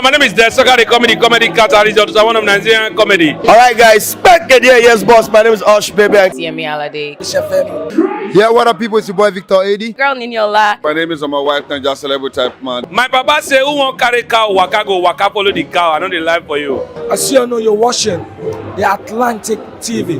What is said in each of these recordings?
My name is Desoka, the comedy catalyst of one of Nigerian comedy. All right, guys, back again. Yes, boss. My name is Osh, baby. CME Alade. Yeah, what up, people? It's your boy Victor 80. Girl Ninyola. My name is my wife, not just celebrity type man. My papa say, who won't carry cow, waka go, waka follow the cow. I know the life for you. I see you know you're watching the Atlantic TV.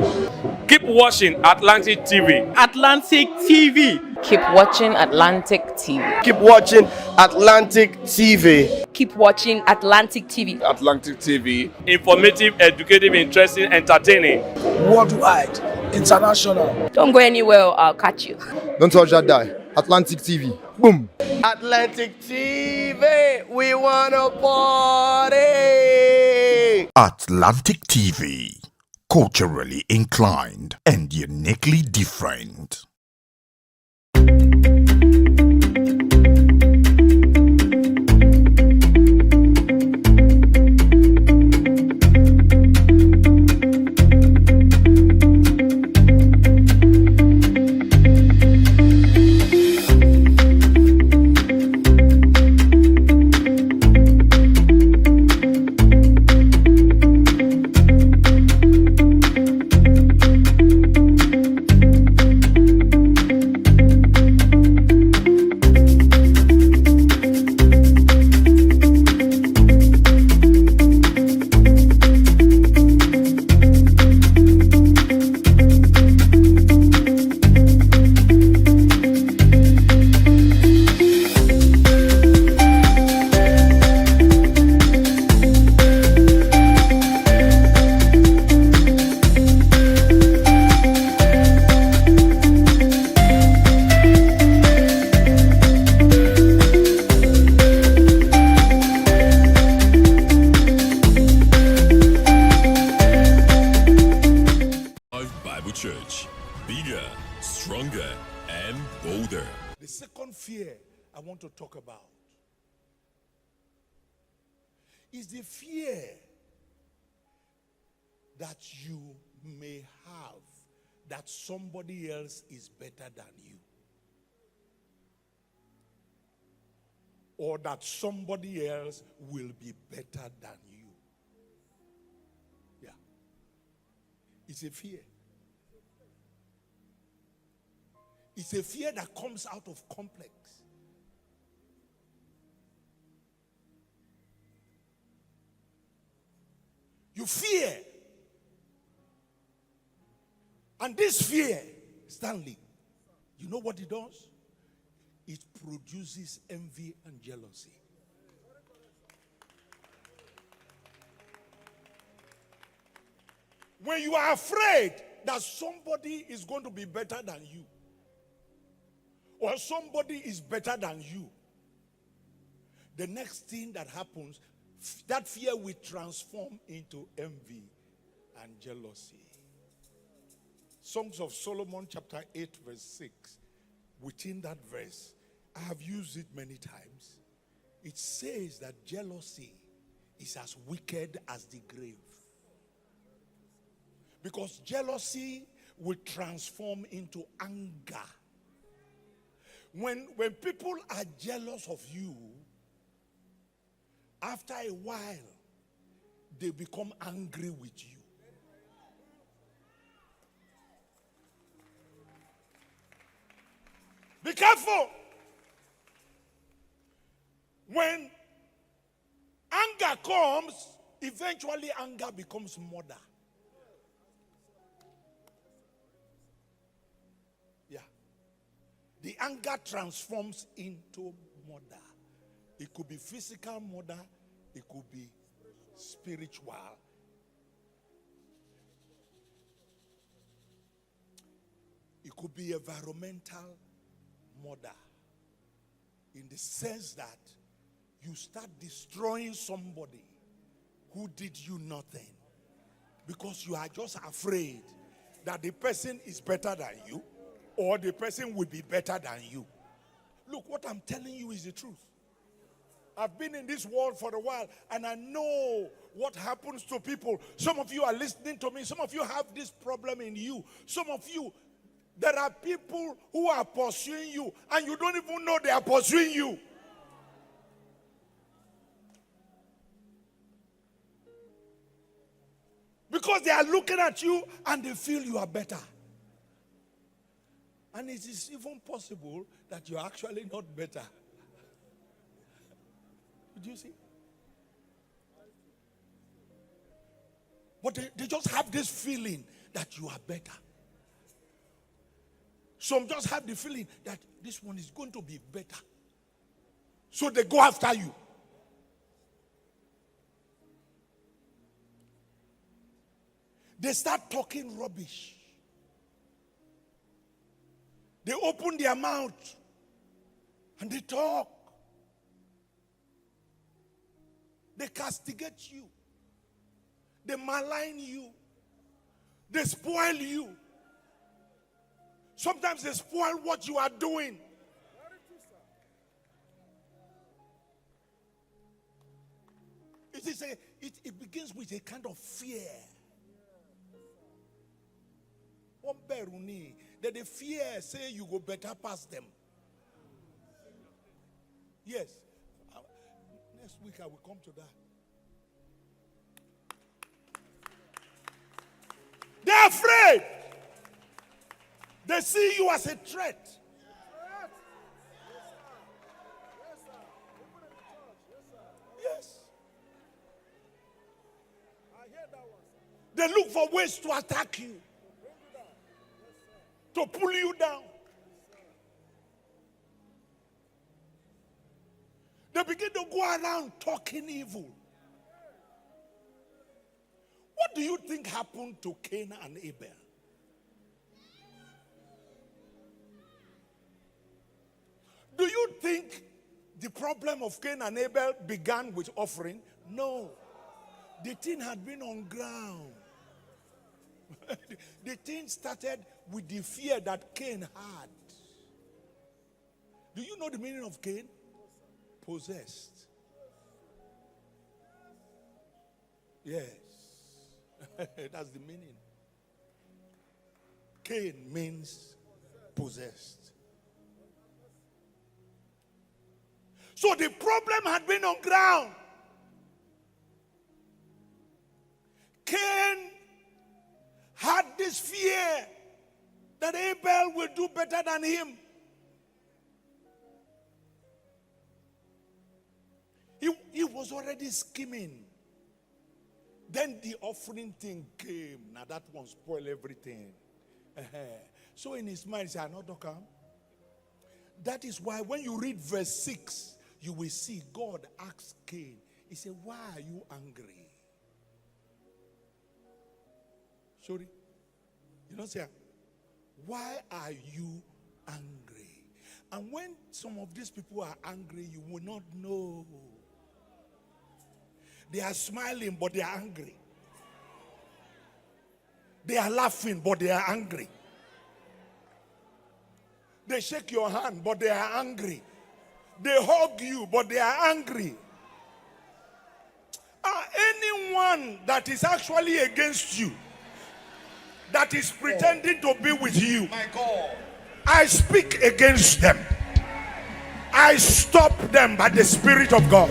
Keep watching Atlantic TV. Atlantic TV. Keep watching Atlantic TV. Keep watching Atlantic TV. Keep watching Atlantic TV. Atlantic TV. Informative, educative, interesting, entertaining. Worldwide, international. Don't go anywhere, I'll catch you. Don't touch that die. Atlantic TV. Boom. Atlantic TV. We wanna party. Atlantic TV. Culturally inclined and uniquely different. Church, bigger, stronger, and bolder. The second fear I want to talk about is the fear that you may have that somebody else is better than you, or that somebody else will be better than you. Yeah. It's a fear. It's a fear that comes out of complex. You fear. And this fear, Stanley, you know what it does? It produces envy and jealousy. When you are afraid that somebody is going to be better than you, or somebody is better than you, the next thing that happens, that fear will transform into envy and jealousy. Songs of Solomon chapter 8 verse 6. Within that verse, I have used it many times. It says that jealousy is as wicked as the grave. Because jealousy will transform into anger. When people are jealous of you, after a while, they become angry with you. Be careful. When anger comes, eventually anger becomes murder. The anger transforms into murder. It could be physical murder. It could be spiritual. It could be environmental murder. In the sense that you start destroying somebody who did you nothing. Because you are just afraid that the person is better than you, or the person will be better than you. Look, what I'm telling you is the truth. I've been in this world for a while, and I know what happens to people. Some of you are listening to me. Some of you have this problem in you. Some of you, there are people who are pursuing you, and you don't even know they are pursuing you. Because they are looking at you and they feel you are better. And it is even possible that you are actually not better. Did you see? But they just have this feeling that you are better. Some just have the feeling that this one is going to be better. So they go after you. They start talking rubbish. They open their mouth and they talk. They castigate you. They malign you. They spoil you. Sometimes they spoil what you are doing. It begins with a kind of fear. That the fear say you go better past them. Yes. Next week I will come to that. They're afraid. They see you as a threat. Yes. They look for ways to attack you, to pull you down. They begin to go around talking evil. What do you think happened to Cain and Abel? Do you think the problem of Cain and Abel began with offering? No. The thing had been on ground. The thing started with the fear that Cain had. Do you know the meaning of Cain? Possessed. Yes. That's the meaning. Cain means possessed. So the problem had been on ground. Cain had this fear that Abel will do better than him. He was already scheming. Then the offering thing came. Now that one spoiled everything. So in his mind, he said, "Not to come." That is why when you read verse 6, you will see God asked Cain. He said, "Why are you angry?" Sorry. You don't say, "Why are you angry?" And when some of these people are angry, you will not know. They are smiling, but they are angry. They are laughing, but they are angry. They shake your hand, but they are angry. They hug you, but they are angry. Anyone that is actually against you, that is pretending to be with you, my God, I speak against them. I stop them by the Spirit of God.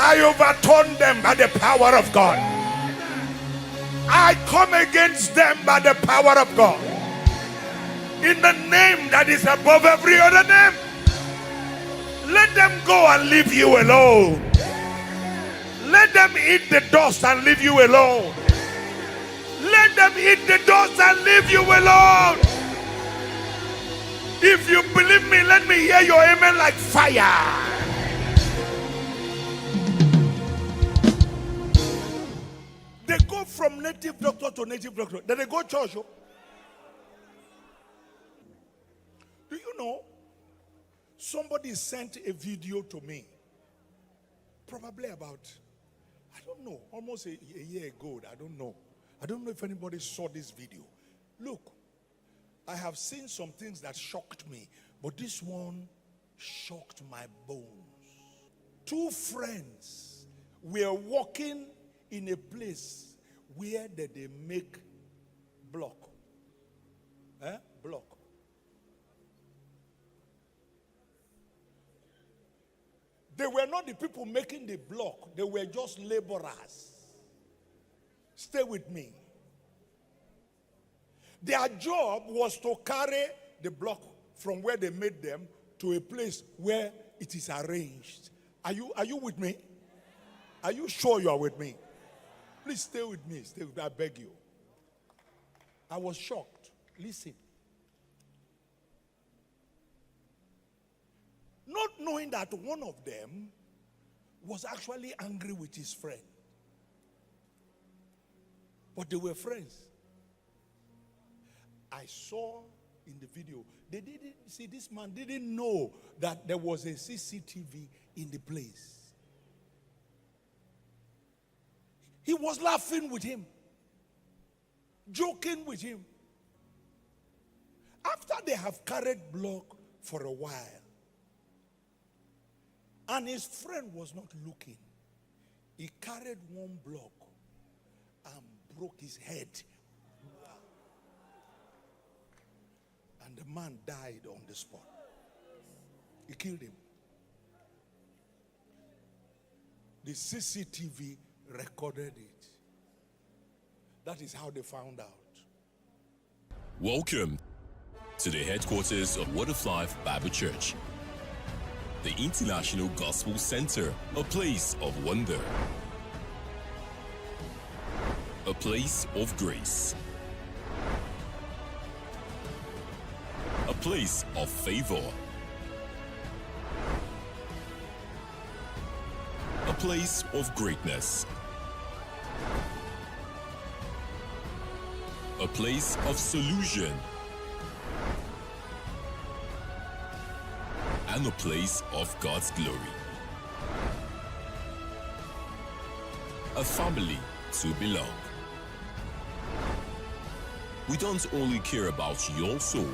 I overturn them by the power of God. I come against them by the power of God. In the name that is above every other name. Let them go and leave you alone. Let them eat the dust and leave you alone. Let them eat the dust and leave you alone. If you believe me, let me hear your amen like fire. They go from native doctor to native doctor. Then they go church. Do you know? Somebody sent a video to me. Probably about, I don't know, almost a year ago. I don't know. I don't know if anybody saw this video. Look, I have seen some things that shocked me, but this one shocked my bones. Two friends were walking in a place where they make block. Block. They were not the people making the block. They were just laborers. Stay with me. Their job was to carry the block from where they made them to a place where it is arranged. Are you with me? Are you sure you are with me? Please stay with me. Stay with me. I beg you. I was shocked. Listen. Not knowing that one of them was actually angry with his friend. But they were friends. I saw in the video, they didn't see, this man didn't know that there was a CCTV in the place. He was laughing with him, joking with him. After they have carried block for a while, and his friend was not looking, he carried one block and broke his head. And the man died on the spot. He killed him. The CCTV recorded it. That is how they found out. Welcome to the headquarters of Word of Life Bible Church, the International Gospel Center, a place of wonder, a place of grace, a place of favor, a place of greatness, a place of solution, and a place of God's glory. A family to belong. We don't only care about your soul,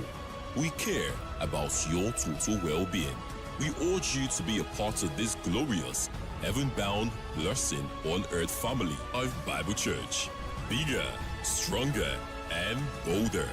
we care about your total well-being. We urge you to be a part of this glorious, heaven-bound, blessing on earth family of Bible Church. Bigger, stronger, and bolder.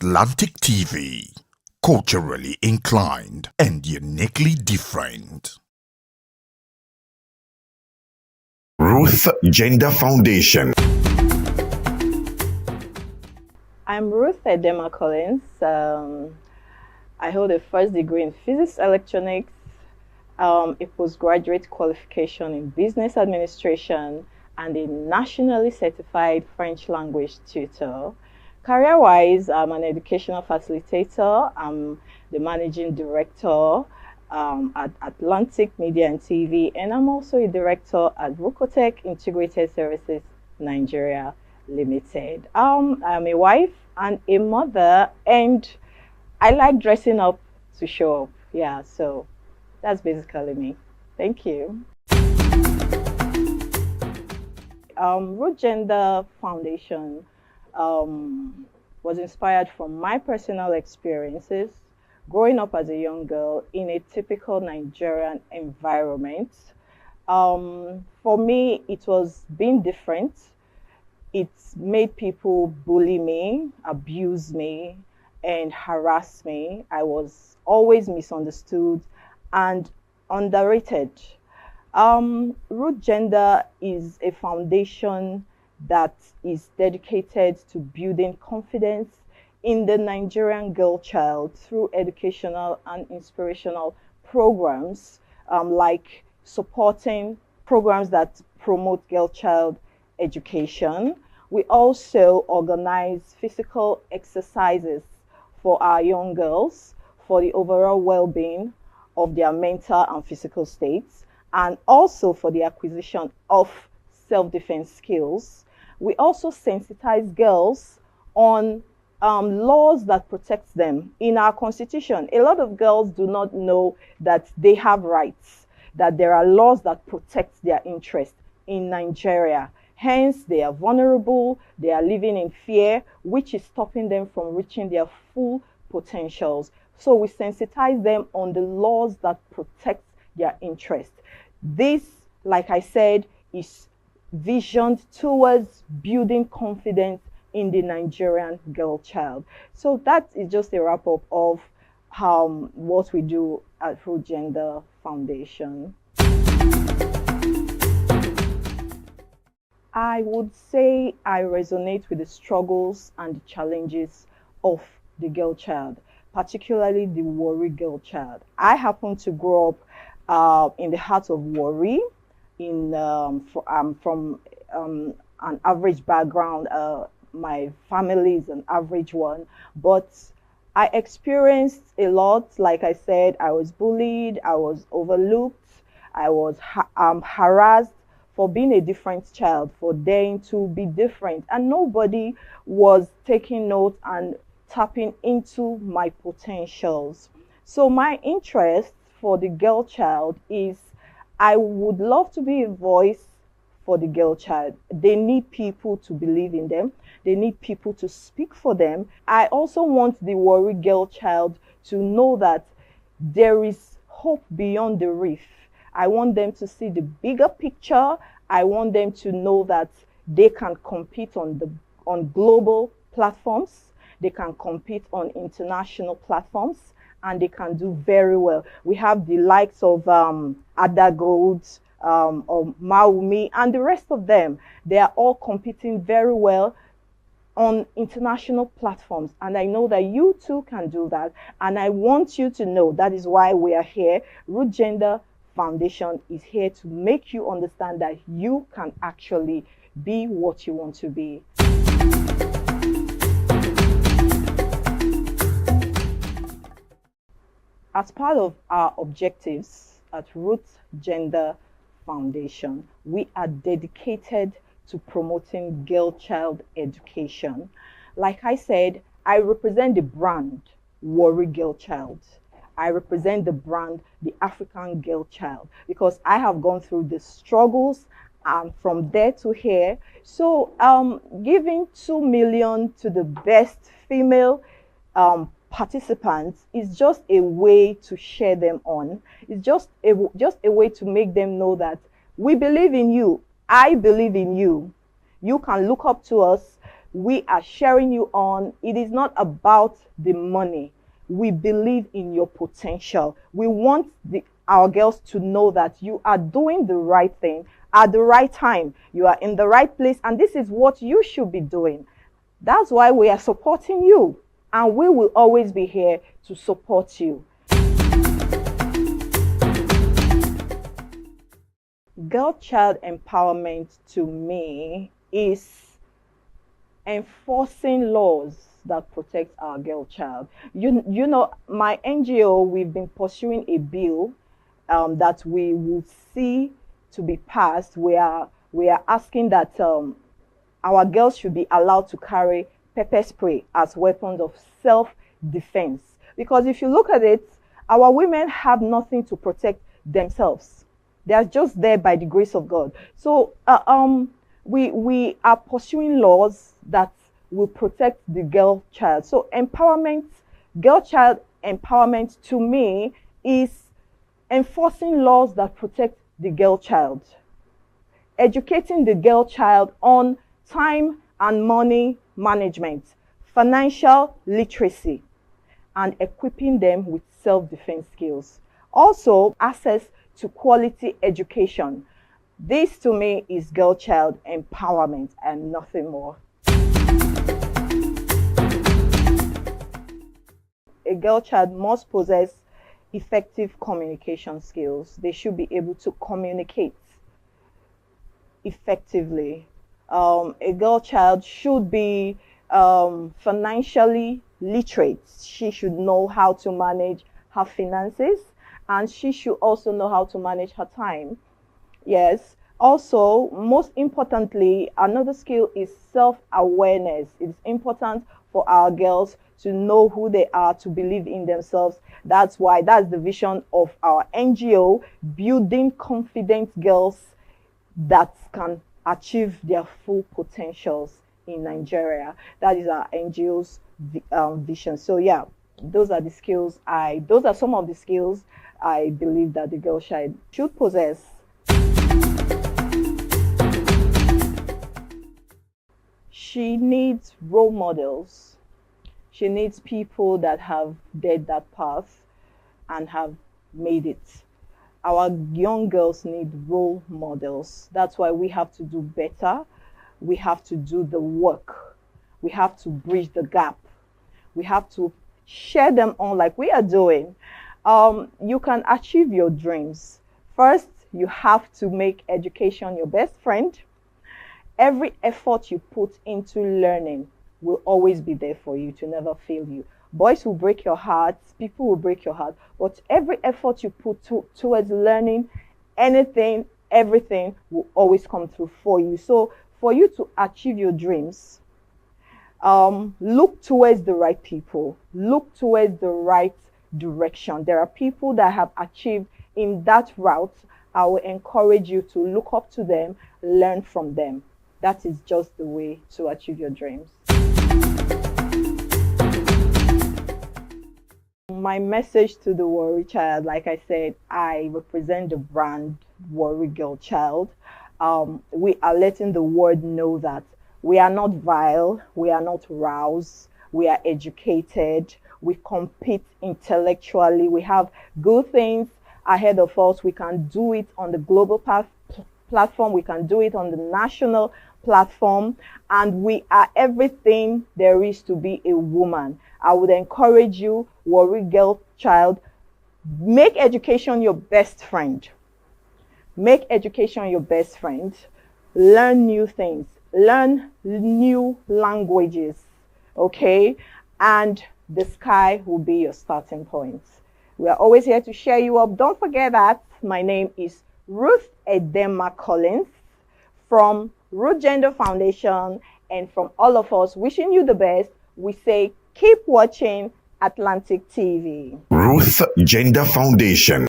Atlantic TV, culturally inclined and uniquely different. Ruth Gender Foundation. I'm Ruth Edema Collins. I hold a first degree in physics electronics a postgraduate qualification in business administration, and a nationally certified French language tutor. Career-wise, I'm an educational facilitator. I'm the managing director at Atlantic Media and TV, and I'm also a director at Rukotech Integrated Services Nigeria Limited. I'm a wife and a mother, and I like dressing up to show up. Yeah, so that's basically me. Thank you. Root Gender Foundation was inspired from my personal experiences growing up as a young girl in a typical Nigerian environment. For me, it was being different. It made people bully me, abuse me, and harass me. I was always misunderstood and underrated. Root Gender is a foundation that is dedicated to building confidence in the Nigerian girl child through educational and inspirational programs, like supporting programs that promote girl child education. We also organize physical exercises for our young girls for the overall well-being of their mental and physical states, and also for the acquisition of self-defense skills. We also sensitize girls on laws that protect them. In our constitution, a lot of girls do not know that they have rights, that there are laws that protect their interests in Nigeria. Hence, they are vulnerable, they are living in fear, which is stopping them from reaching their full potentials. So we sensitize them on the laws that protect their interests. This, like I said, is visioned towards building confidence in the Nigerian girl child. So that is just a wrap up of what we do at Root Gender Foundation. I would say I resonate with the struggles and the challenges of the girl child, particularly the Warri girl child. I happen to grow up in the heart of Warri. I'm from an average background. My family is an average one, but I experienced a lot. Like I said, I was bullied, I was overlooked, I was harassed for being a different child, for daring to be different, and nobody was taking note and tapping into my potentials. So my interest for the girl child is I would love to be a voice for the girl child. They need people to believe in them. They need people to speak for them. I also want the Warri girl child to know that there is hope beyond the reef. I want them to see the bigger picture. I want them to know that they can compete on global platforms. They can compete on international platforms, and they can do very well. We have the likes of Ada Gold, or Maumi, and the rest of them. They are all competing very well on international platforms, and I know that you too can do that, and I want you to know that is why we are here. Root Gender Foundation is here to make you understand that you can actually be what you want to be. As part of our objectives at Root Gender Foundation, we are dedicated to promoting girl child education. Like I said, I represent the brand Warri Girl Child. I represent the brand the African Girl Child, because I have gone through the struggles from there to here. So giving 2 million to the best female participants is just a way to share them on. It's just a way to make them know that we believe in you. I believe in you. You can look up to us. We are sharing you on. It is not about the money. We believe in your potential. We want our girls to know that you are doing the right thing at the right time. You are in the right place, and this is what you should be doing. That's why we are supporting you, and we will always be here to support you. Girl child empowerment to me is enforcing laws that protect our girl child. You know, my NGO, we've been pursuing a bill that we will see to be passed. We are asking that our girls should be allowed to carry pepper spray as weapons of self-defense. Because if you look at it, our women have nothing to protect themselves. They are just there by the grace of God. So we are pursuing laws that will protect the girl child. So empowerment, girl child empowerment to me is enforcing laws that protect the girl child, educating the girl child on time and money management, financial literacy, and equipping them with self-defense skills. Also, access to quality education. This to me is girl child empowerment and nothing more. A girl child must possess effective communication skills. They should be able to communicate effectively. A girl child should be financially literate. She should know how to manage her finances, and she should also know how to manage her time. Yes. Also, most importantly, another skill is self-awareness. It's important for our girls to know who they are, to believe in themselves. That's the vision of our NGO, building confident girls that can achieve their full potentials in Nigeria. That is our NGO's vision. So yeah, those are some of the skills I believe that the girl child should possess. She needs role models. She needs people that have led that path and have made it. Our young girls need role models. That's why we have to do better. We have to do the work. We have to bridge the gap. We have to share them on like we are doing. You can achieve your dreams. First, you have to make education your best friend. Every effort you put into learning will always be there for you to never fail you. Boys will break your heart, people will break your heart, but every effort you put towards learning anything, everything will always come through for you. So for you to achieve your dreams, look towards the right people, look towards the right direction. There are people that have achieved in that route. I will encourage you to look up to them, learn from them. That is just the way to achieve your dreams. My message to the Warri child, like I said, I represent the brand Warri Girl Child. We are letting the world know that we are not vile, we are not roused, we are educated, we compete intellectually, we have good things ahead of us. We can do it on the global platform, we can do it on the national platform, and we are everything there is to be a woman. I would encourage you, Warri Girl Child, make education your best friend. Make education your best friend. Learn new things. Learn new languages. Okay? And the sky will be your starting point. We are always here to cheer you up. Don't forget that my name is Ruth Edema Collins from Root Gender Foundation, and from all of us wishing you the best, we say keep watching Atlantic TV. Ruth Gender Foundation.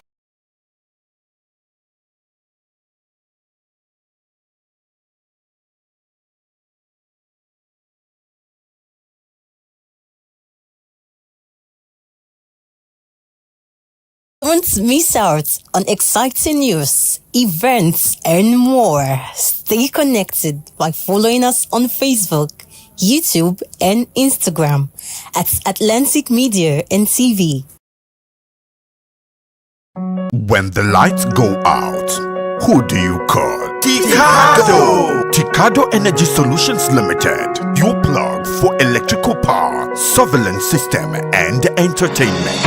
Don't miss out on exciting news, events, and more. Stay connected by following us on Facebook, YouTube, and Instagram at Atlantic Media and TV. When the lights go out, who do you call? Ticado! Ticado Energy Solutions Limited, your plug for electrical power, surveillance system, and entertainment.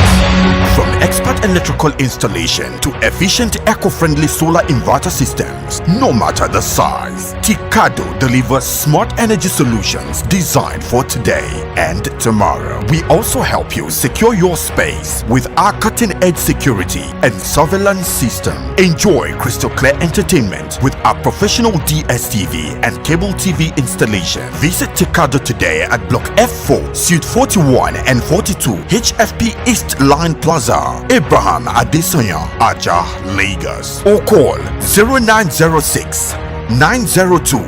From expert electrical installation to efficient eco-friendly solar inverter systems, no matter the size. Tikado delivers smart energy solutions designed for today and tomorrow. We also help you secure your space with our cutting-edge security and surveillance system. Enjoy crystal clear entertainment with our professional DSTV and cable TV installation. Visit Tikado today at Block F4, Suite 41 and 42, HFP East Line Plaza, Abraham Adesanya, Aja, Lagos. Or call 0906 902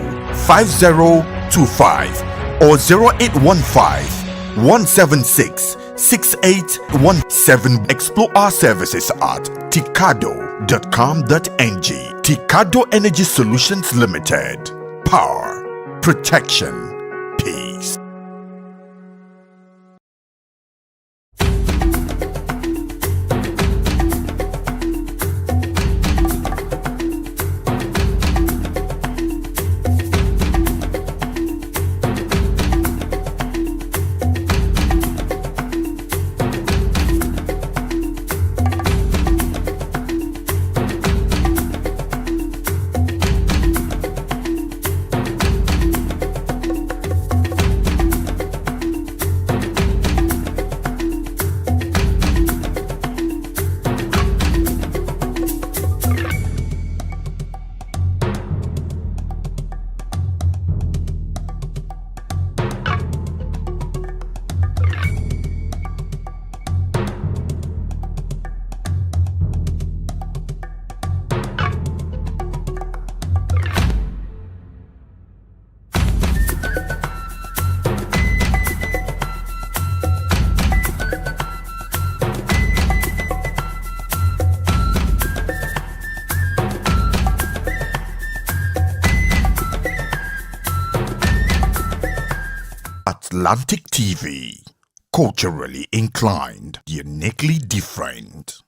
5025 or 0815 176 6817. Explore our services at tikado.com.ng. Tikado Energy Solutions Limited. Power, protection, peace. Atlantic TV, culturally inclined, uniquely different.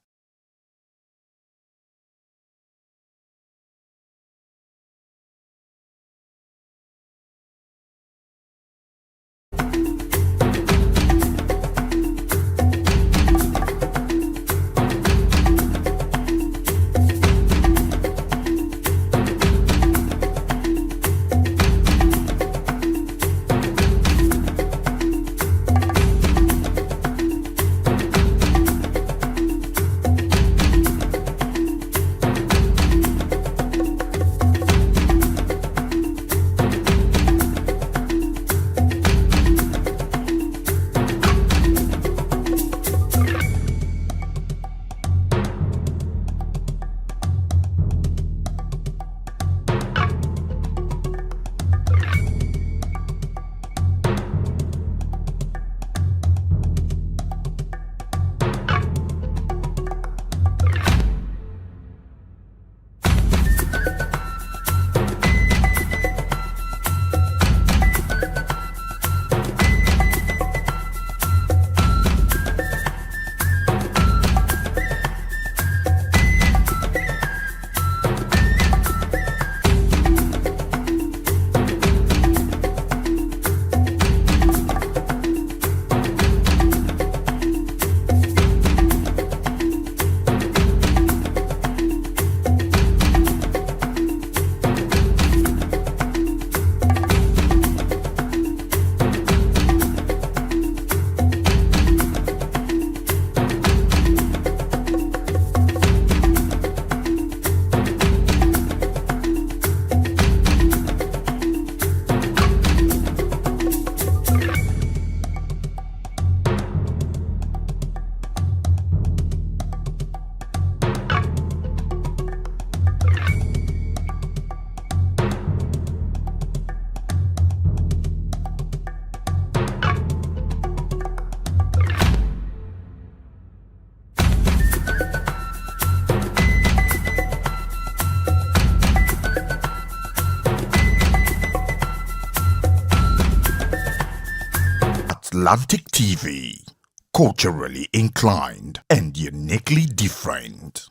Atlantic TV, culturally inclined and uniquely different.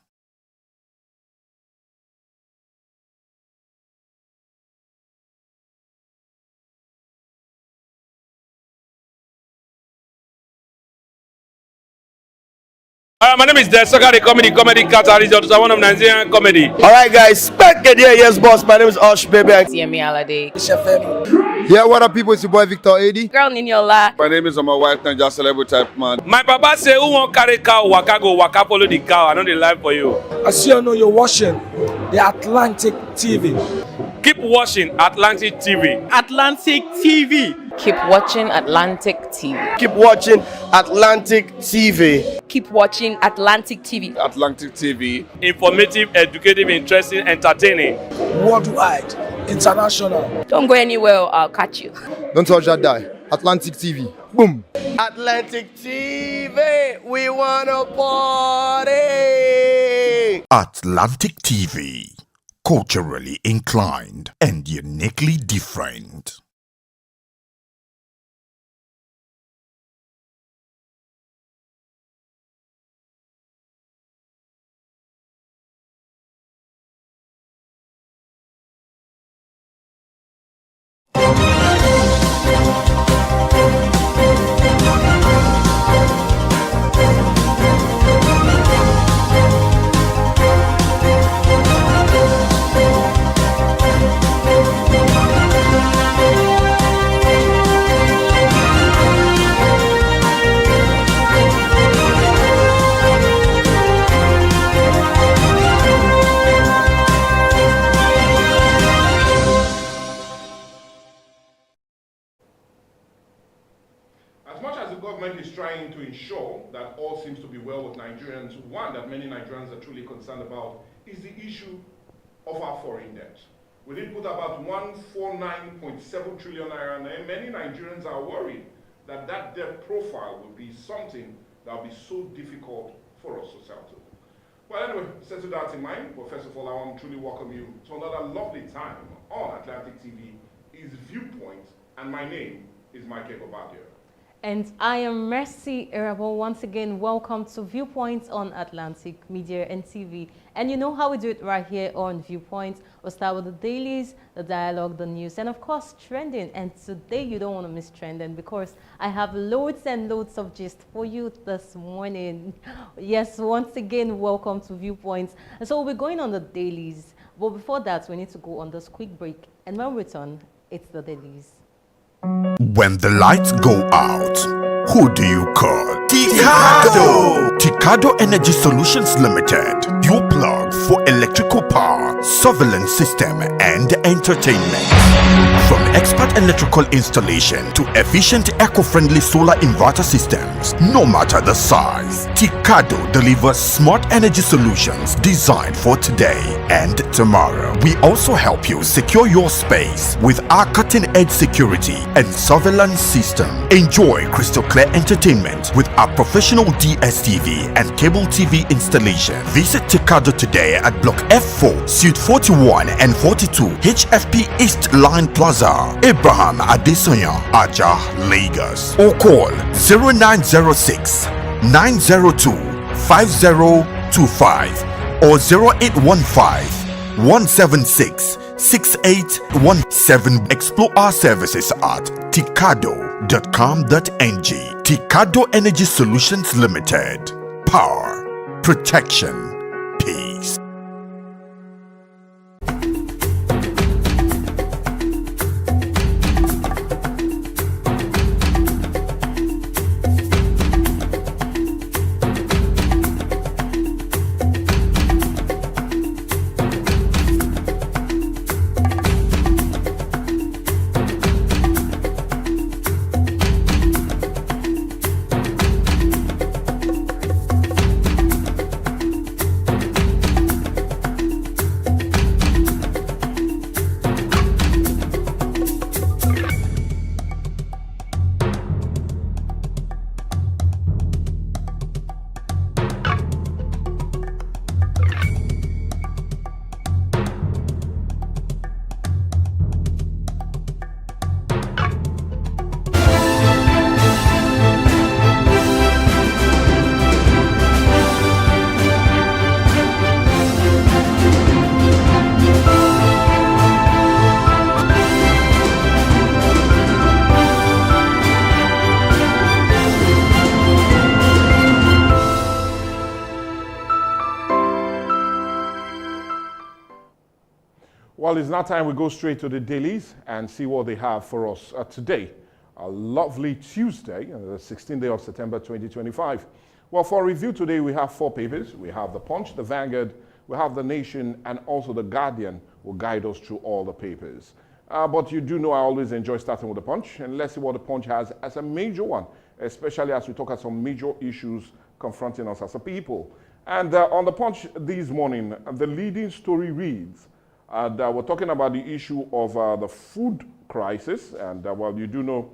My name is Desoka, the comedy catalyst, one of Nigerian comedy. Alright guys, back again, yes boss, my name is Osh Baby. Yemi Alade. Yeah, what up people, it's your boy Victor 80. Girl Niniola. My name is my wife Naija celebrity type man. My papa say, who won't carry cow, waka go, waka follow the cow. I know the life for you. As you know, you're watching the Atlantic TV. Keep watching Atlantic TV. Atlantic TV. Keep watching Atlantic TV. Keep watching Atlantic TV. Keep watching Atlantic TV. Atlantic TV. Informative, educative, interesting, entertaining. Worldwide, international. Don't go anywhere, I'll catch you. Don't touch that die. Atlantic TV. Boom. Atlantic TV, we wanna party. Atlantic TV. Culturally inclined and uniquely different. As much as the government is trying to ensure that all seems to be well with Nigerians, one that many Nigerians are truly concerned about is the issue of our foreign debt. We did put about 149.7 trillion naira, and many Nigerians are worried that that debt profile will be something that will be so difficult for us to settle. Well, anyway, settle that in mind. But first of all, I want to truly welcome you to another lovely time on Atlantic TV is Viewpoint, and my name is Michael Obadio. And I am Mercy Irabo. Once again, welcome to Viewpoint on Atlantic Media and TV. And you know how we do it right here on Viewpoint. We'll start with the dailies, the dialogue, the news, and of course, trending. And today you don't want to miss trending because I have loads and loads of gist for you this morning. Yes, once again, welcome to Viewpoint. And so we'll be going on the dailies. But before that, we need to go on this quick break. And when we return, it's the dailies. When the lights go out, who do you call? Ticado! Ticado Energy Solutions Limited, your plug for electrical power, surveillance system, and entertainment. From expert electrical installation to efficient eco-friendly solar inverter systems, no matter the size, Ticado delivers smart energy solutions designed for today and tomorrow. We also help you secure your space with our cutting-edge security and surveillance system. Enjoy crystal clear entertainment with our professional DSTV and cable TV installation. Visit Ticado today at Block F4, Suite 41 and 42, HFP East Line Plaza, Abraham Adesanya, Aja, Lagos. Or call 0906 902 5025 or 0815 176 6817. Explore our services at ticado.com.ng. Ticado Energy Solutions Limited. Power, protection, peace. Well, it's now time we go straight to the dailies and see what they have for us today. A lovely Tuesday, the 16th day of September 2025. Well, for review today, we have 4 papers. We have The Punch, The Vanguard, we have The Nation, and also The Guardian will guide us through all the papers. But you do know I always enjoy starting with The Punch, and let's see what The Punch has as a major one, especially as we talk about some major issues confronting us as a people. And on The Punch this morning, the leading story reads that we're talking about the issue of the food crisis. And well, you do know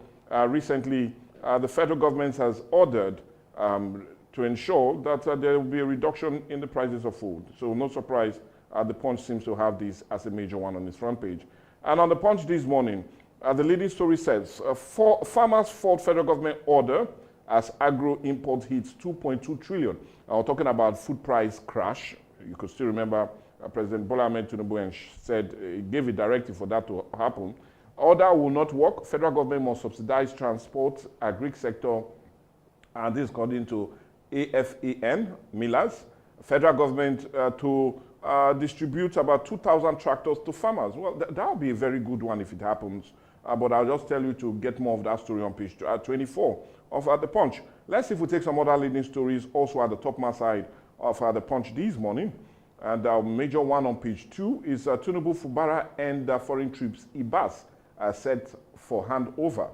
recently the federal government has ordered to ensure that there will be a reduction in the prices of food. So no surprise, The Punch seems to have this as a major one on its front page. And on The Punch this morning, the leading story says, farmers fault federal government order as agro import hits 2.2 trillion. We're talking about food price crash. You could still remember President Bola Ahmed Tinubu said he gave a directive for that to happen. Order will not work. Federal government must subsidize transport, agric sector, and this according to AFAN, Millers. Federal government to distribute about 2,000 tractors to farmers. Well, that would be a very good one if it happens. But I'll just tell you to get more of that story on page 24 of The Punch. Let's see if we take some other leading stories also at the topmost side of The Punch this morning. And our major one on page 2 is Tinubu, Fubara, and foreign troops IBAS set for handover.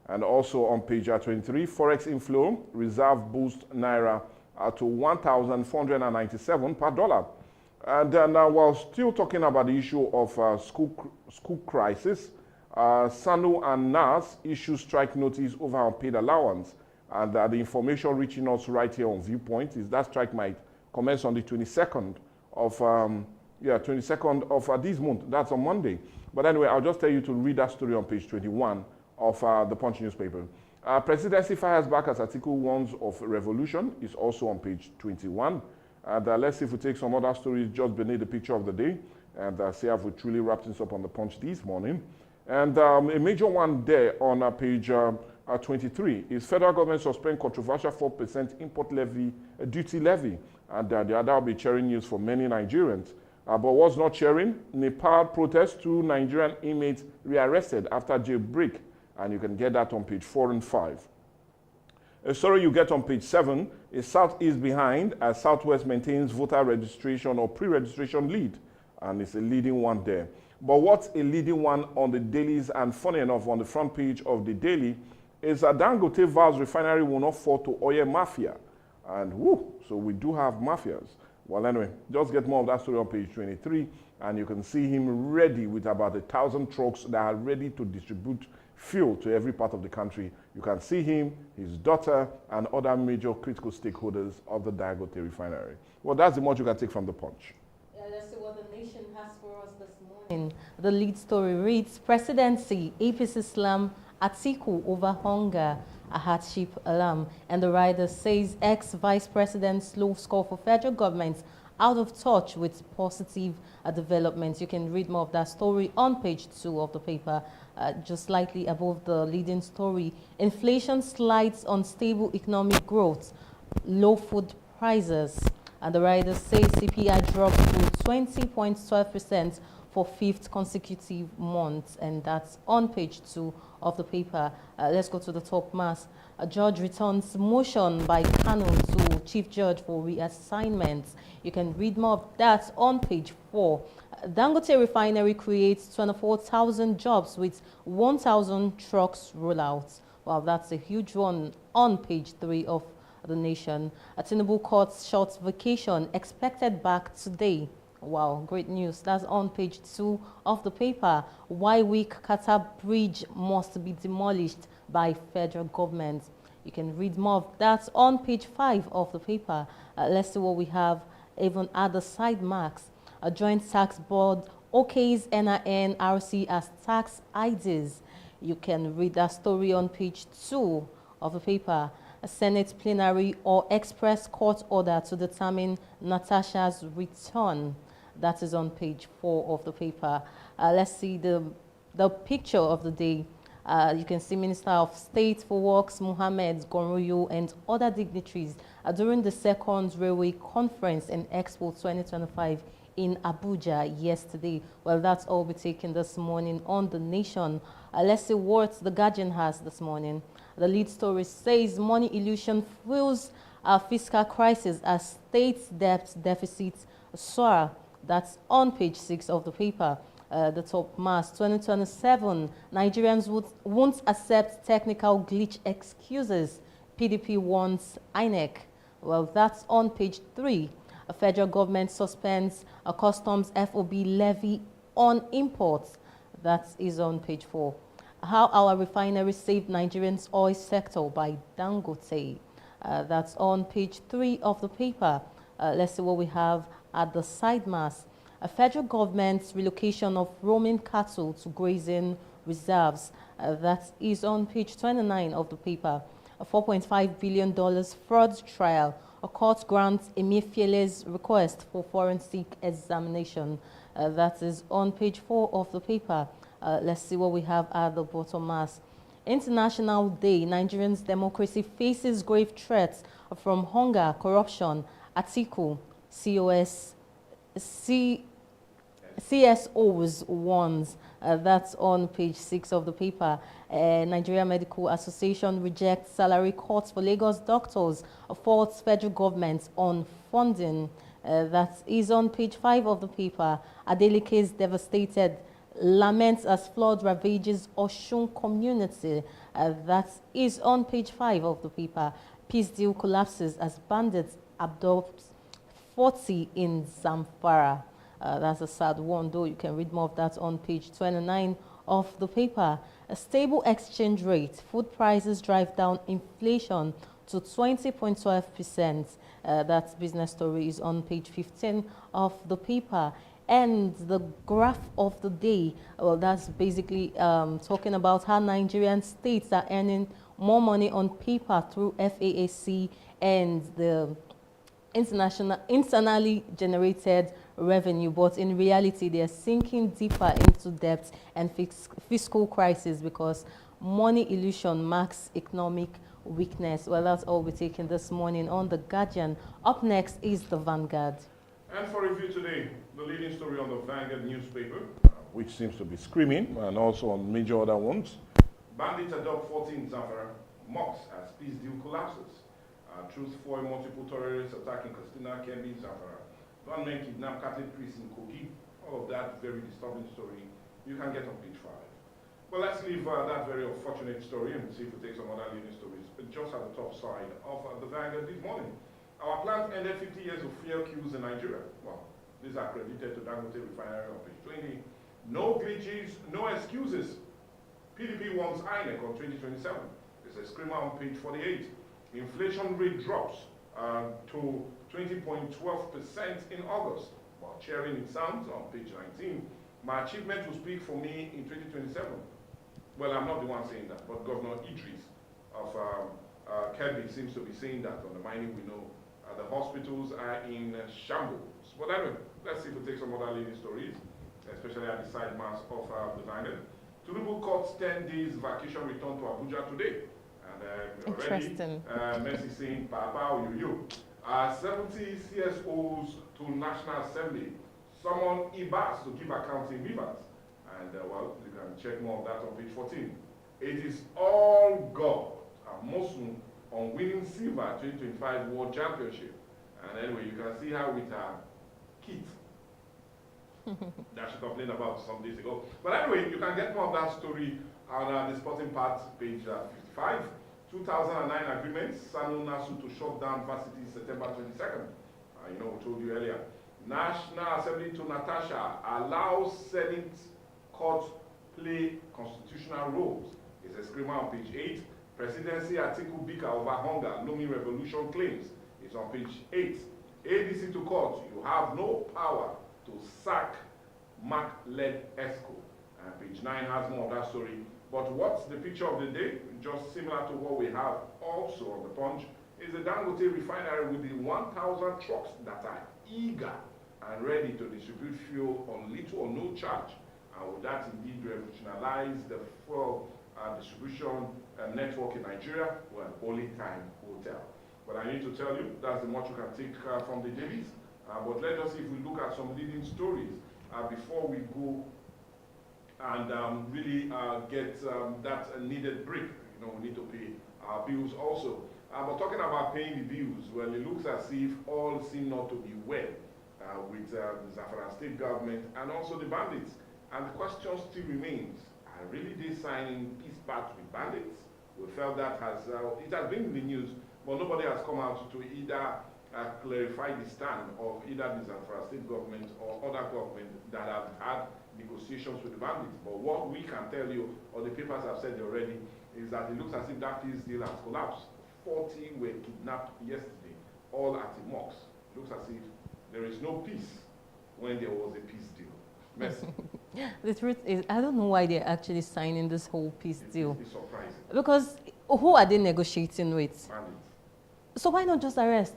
And also on page 23, Forex inflow, reserve boost Naira to 1,497 per dollar. And now while still talking about the issue of school crisis, SANU and NAS issue strike notice over unpaid allowance. And the information reaching us right here on Viewpoint is that strike might commence on the 22nd of 22nd of this month. That's on Monday. But anyway, I'll just tell you to read that story on page 21 of The Punch newspaper. Presidency fires back as Article warns of revolution is also on page 21. And let's see if we take some other stories just beneath the picture of the day and see if we truly wrap this up on The Punch this morning. And a major one there on page 23 is federal government suspend controversial 4% import levy, duty levy. And that will be cheering news for many Nigerians. But what's not cheering? Nepal protest, 2 Nigerian inmates rearrested after jailbreak. And you can get that on page 4 and 5. A story you get on page 7 is Southeast behind as Southwest maintains voter registration or pre-registration lead. And it's a leading one there. But what's a leading one on the dailies and funny enough on the front page of the daily is that Dangote vows refinery will not fall to oil mafia. And whoo, so we do have mafias. Well, anyway, just get more of that story on page 23, and you can see him ready with about 1,000 trucks that are ready to distribute fuel to every part of the country. You can see him, his daughter, and other major critical stakeholders of the Dangote refinery. Well, that's the much you can take from The Punch. Yeah, let's see what the nation has for us this morning. The lead story reads, Presidency, APC slam Atiku over hunger, a hardship alarm. And the rider says ex-vice president's low score for federal government out of touch with positive developments. You can read more of that story on page 2 of the paper, just slightly above the leading story. Inflation slides on stable economic growth, low food prices. And the rider says CPI dropped to 20.12% for 5th consecutive month, and that's on page 2 of the paper. Let's go to the top mass. A judge returns motion by Kanu to chief judge for reassignment. You can read more of that on page 4. Dangote refinery creates 24,000 jobs with 1,000 trucks rollout. Wow, that's a huge one on page 3 of the nation. Tinubu court's short vacation expected back today. Wow, great news. That's on page 2 of the paper. Why weak Qatar bridge must be demolished by federal government. You can read more of that on page 5 of the paper. Let's see what we have even at the side marks. A joint tax board OK's NIN RC as tax IDs. You can read that story on page 2 of the paper. A Senate plenary or express court order to determine Natasha's return. That is on page 4 of the paper. Let's see the picture of the day. You can see Minister of State for Works, Mohammed Gonruyo, and other dignitaries during the second Railway Conference and Expo 2025 in Abuja yesterday. Well, that's all we're taking this morning on The Nation. Let's see what The Guardian has this morning. The lead story says money illusion fuels a fiscal crisis as state debt deficits soar. That's on page 6 of the paper. The top mass 2027, Nigerians won't accept technical glitch excuses. PDP wants INEC. Well, that's on page 3. A federal government suspends a customs FOB levy on imports. That is on page 4. How our refineries saved Nigerians' oil sector by Dangote. That's on page 3 of the paper. Let's see what we have at the side mass. A federal government's relocation of roaming cattle to grazing reserves. That is on page 29 of the paper. A $4.5 billion fraud trial. A court grants Emefiele's request for forensic examination. That is on page 4 of the paper. Let's see what we have at the bottom mass. International Day, Nigerians' democracy faces grave threats from hunger, corruption. Atiku, CSOs warns. That's on page 6 of the paper. Nigeria Medical Association rejects salary cuts for Lagos doctors, faults federal government on funding. That is on page 5 of the paper. Adeleke is devastated, laments as flood ravages Osun community. That is on page 5 of the paper. Peace deal collapses as bandits abduct 40 in Zamfara. That's a sad one, though. You can read more of that on page 29 of the paper. A stable exchange rate. Food prices drive down inflation to 20.12%. That business story is on page 15 of the paper. And the graph of the day, well, that's basically talking about how Nigerian states are earning more money on paper through FAAC and the internally generated revenue, but in reality they are sinking deeper into debt and fiscal crisis because money illusion marks economic weakness. Well, that's all we're taking this morning on The Guardian. Up next is The Vanguard. And for review today, the leading story on the Vanguard newspaper, which seems to be screaming, and also on major other ones. Bandits adopt 14 Zamfara mosques as peace deal collapses. Truth foil multiple terrorists attacking Christina Kembi, Zamfara. Gunmen kidnap Catholic priests in Kogi. All of that very disturbing story you can get on page 5. Well, let's leave that very unfortunate story and see if we take some other leading stories. But just at the top side of the Vanguard this morning. Our plant ended 50 years of fuel queues in Nigeria. Well, these are credited to Dangote Refinery on page 20. No glitches, no excuses. PDP wants INEC on 2027. It's a screamer on page 48. Inflation rate drops to 20.12% in August. While cheering it sounds on page 19. My achievement will speak for me in 2027. Well, I'm not the one saying that, but Governor Idris of Kebbi seems to be saying that on the mining we know. The hospitals are in shambles. But anyway, let's see if we take some other leading stories, especially at the side mass of the Vanguard. Tinubu cuts 10 days vacation return to Abuja today. And already, Mercy saying, Papa, you. 70 CSOs to National Assembly. Summon IBAS to give account in Rivers. And, well, you can check more of that on page 14. It is all God. Muslim on winning silver 2025 World Championship. And anyway, you can see how with Kit that she complained about some days ago. But anyway, you can get more of that story on the sporting part, page 55. 2009 agreement, Sanu Nasu to shut down varsity September 22nd. You know, we told you earlier. National Assembly to Natasha allows Senate court play constitutional roles. It's a screamer on page 8. Presidency Atiku Bika over hunger, looming revolution claims. It's on page 8. ADC to court, you have no power to sack Mark-led ESCO. And page 9 has more of that story. But what's the picture of the day? Just similar to what we have also on the Punch, is the Dangote refinery with the 1,000 trucks that are eager and ready to distribute fuel on little or no charge. And would that indeed revolutionize the fuel distribution network in Nigeria? Well, only time will tell. But I need to tell you, that's the much you can take from the dailies. But let us see if we look at some leading stories before we go and really get that needed break. We need to pay our bills also. But talking about paying the bills, well, it looks as if all seem not to be well with the Zamfara state government and also the bandits. And the question still remains, are really they signing peace pacts with bandits? We felt that it has been in the news, but nobody has come out to either clarify the stand of either the Zamfara state government or other government that have had negotiations with the bandits. But what we can tell you, or the papers have said already, is that it looks as if that peace deal has collapsed. 40 were kidnapped yesterday, all at the mosque. It looks as if there is no peace when there was a peace deal. Merci. The truth is, I don't know why they're actually signing this whole peace deal. It's surprising. Because who are they negotiating with? Bandits. So why not just arrest?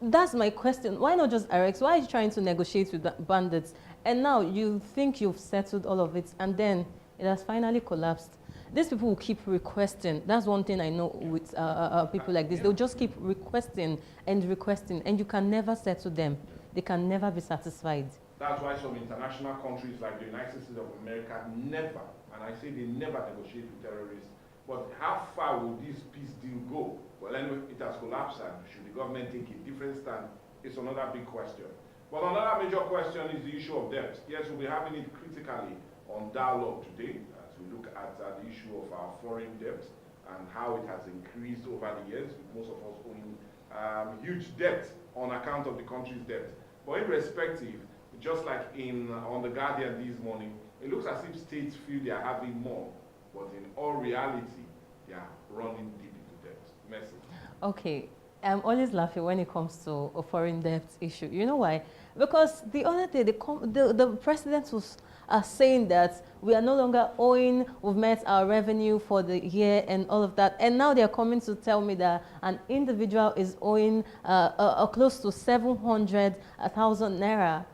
That's my question. Why not just arrest? Why are you trying to negotiate with bandits? And now you think you've settled all of it, and then it has finally collapsed. These people will keep requesting. That's one thing I know with people like this. They'll just keep requesting, and you can never settle them. They can never be satisfied. That's why some international countries like the United States of America never, and I say they never negotiate with terrorists. But how far will this peace deal go? Well, anyway, it has collapsed, and should the government take a different stand? It's another big question. But another major question is the issue of debt. Yes, we'll be having it critically on dialogue today as we look at the issue of our foreign debt and how it has increased over the years, with most of us owing huge debt on account of the country's debt. But irrespective, just like on The Guardian this morning, it looks as if states feel they are having more, but in all reality, they are running deep into debt. Merci. Okay, I'm always laughing when it comes to a foreign debt issue. You know why? Because the other day, the president was saying that we are no longer owing, we've met our revenue for the year and all of that. And now they're coming to tell me that an individual is owing close to 700,000 naira.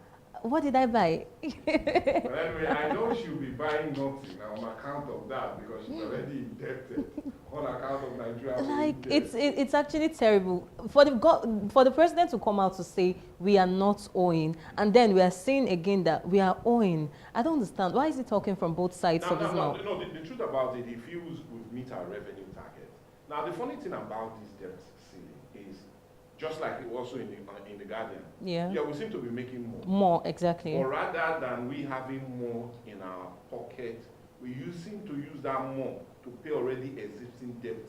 What did I buy? Well, anyway, I know she'll be buying nothing on account of that because she's already indebted on account of Nigeria. Like, it's actually terrible for the president to come out to say we are not owing, and then we are saying again that we are owing. I don't understand. Why is he talking from both sides of his mouth? No, the truth about it, he feels we've meet our revenue target. Now, the funny thing about this debt ceiling is, just like it also in the Guardian, yeah, we seem to be making more. More, exactly. Or rather than we having more in our pocket, we seem to use that more to pay already existing debt,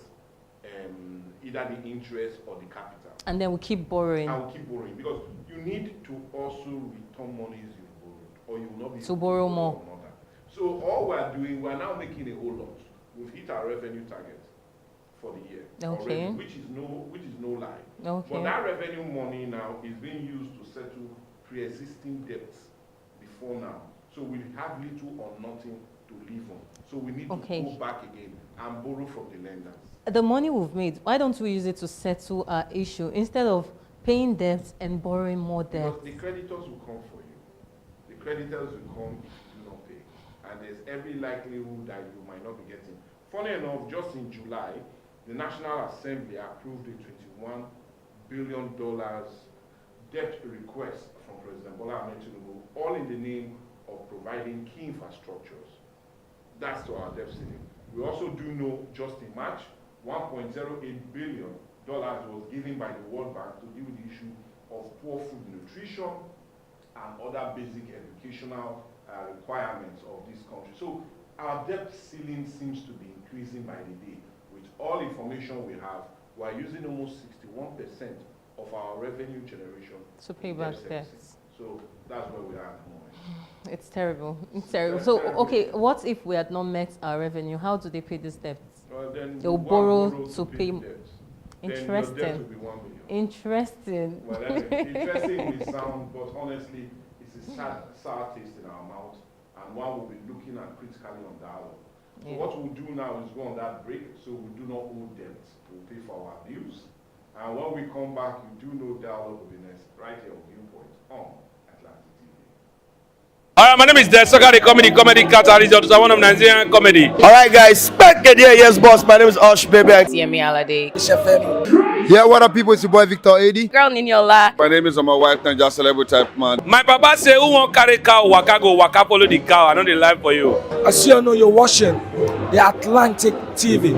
either the interest or the capital. And then we keep borrowing. And we keep borrowing because you need to also return monies you borrowed, or you will not be to borrow more. So all we are doing, we are now making a whole lot. We've hit our revenue target for the year, okay, already, which is no lie. Okay. But that revenue money now is being used to settle pre-existing debts before now. So we have little or nothing to live on. So we need to go back again and borrow from the lenders. The money we've made, why don't we use it to settle our issue instead of paying debts and borrowing more debt? Because the creditors will come for you. The creditors will come if you do not pay. And there's every likelihood that you might not be getting. Funny enough, just in July, the National Assembly approved a $21 billion debt request from President Bola Ahmed Tinubu, all in the name of providing key infrastructures. That's to our debt ceiling. We also do know, just in March, $1.08 billion was given by the World Bank to deal with the issue of poor food nutrition and other basic educational requirements of this country. So our debt ceiling seems to be increasing by the day. With all information we have, we are using almost 61% of our revenue generation to pay back debts. So that's where we are at the moment. It's terrible. It's terrible. So, okay, what if we had not met our revenue? How do they pay these debts? Then they'll borrow to pay. Interesting. Then your debt will be 1 million. Interesting. Well, anyway, interesting will sound, but honestly, it's a sour taste in our mouth, and one will be looking at critically on dialogue. So what we'll do now is go on that break, so we do not owe debt. We'll pay for our bills. And when we come back, you do know dialogue will be next, right here on Viewpoint on Atlantic TV. All right, my name is Desoka, the comedy catalyst of one of Nigerian comedy. All right, guys. Back again, yes, boss. My name is Osh, baby. Yemi Alade. Yeah, what up, people? It's your boy Victor 80. Girl Niniola. My name is my white Niger celebrity type man. My papa say, who won't carry cow, waka go, waka follow the cow. I know the life for you. I see you know you're watching the Atlantic TV.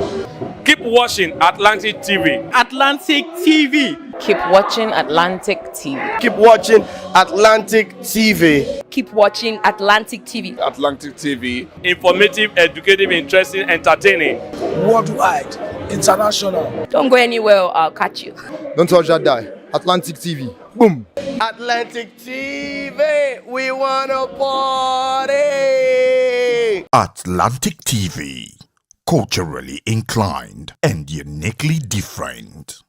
Keep watching Atlantic TV. Atlantic TV. Keep watching Atlantic TV. Keep watching Atlantic TV. Keep watching Atlantic TV. Atlantic TV. Informative, educative, interesting, entertaining. Worldwide, international. Don't go anywhere, I'll catch you. Don't touch that die. Atlantic TV. Boom. Atlantic TV. We wanna party. Atlantic TV. Culturally inclined and uniquely different.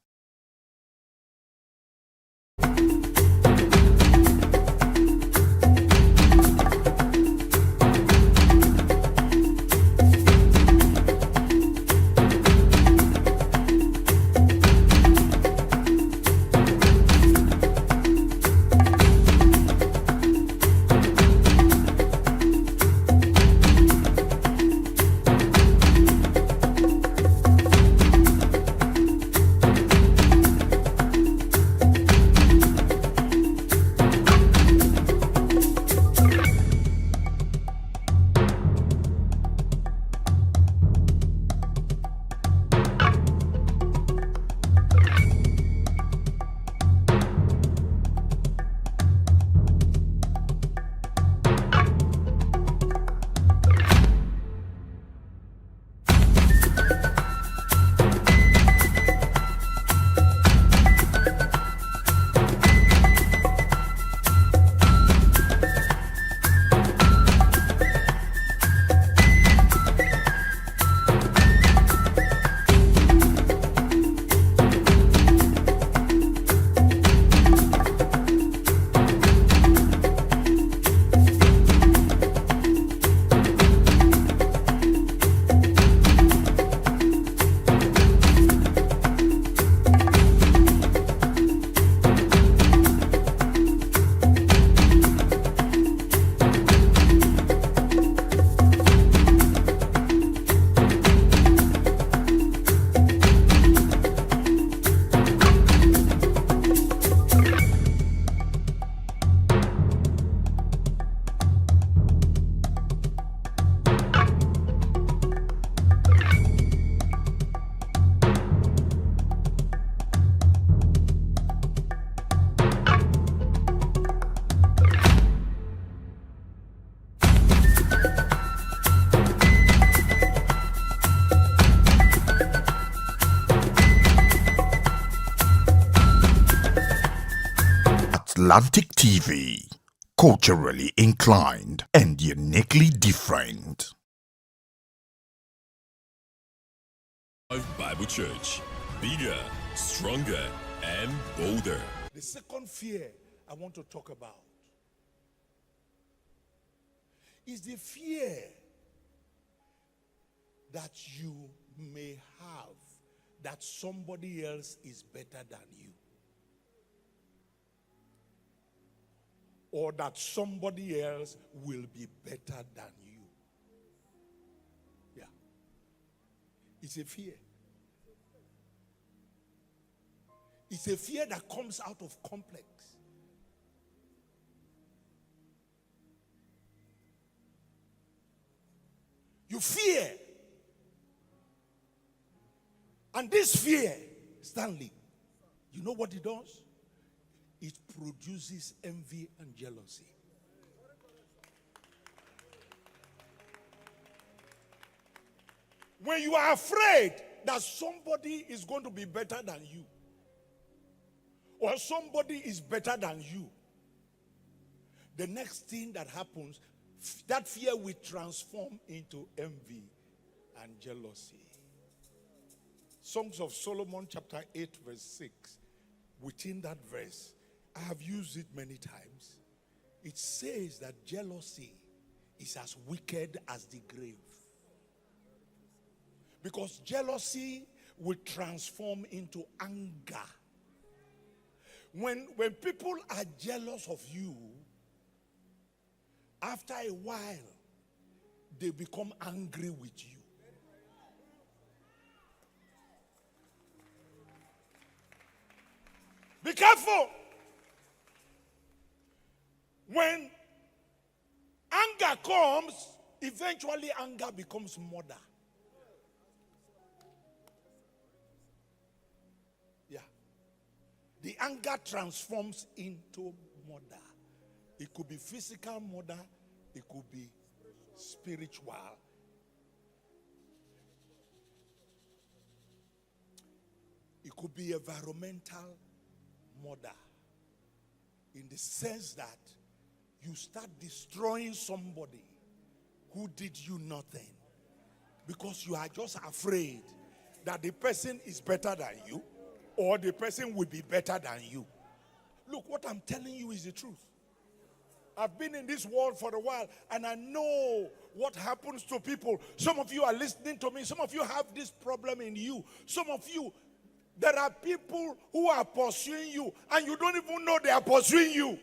Atlantic TV. Culturally inclined and uniquely different. Bible Church. Bigger, stronger, and bolder. The second fear I want to talk about is the fear that you may have that somebody else is better than you. Or that somebody else will be better than you. Yeah. It's a fear. It's a fear that comes out of complex. You fear. And this fear, Stanley, you know what it does? It produces envy and jealousy. When you are afraid that somebody is going to be better than you, or somebody is better than you, the next thing that happens, that fear will transform into envy and jealousy. Songs of Solomon chapter 8 verse 6. Within that verse, I have used it many times. It says that jealousy is as wicked as the grave. Because jealousy will transform into anger. When people are jealous of you, After a while, they become angry with you. Be careful. When anger comes, eventually anger becomes murder. Yeah. The anger transforms into murder. It could be physical murder, it could be spiritual. It could be environmental murder. In the sense that you start destroying somebody who did you nothing because you are just afraid that the person is better than you or the person will be better than you. Look, what I'm telling you is the truth. I've been in this world for a while and I know what happens to people. Some of you are listening to me. Some of you have this problem in you. Some of you, there are people who are pursuing you and you don't even know they are pursuing you.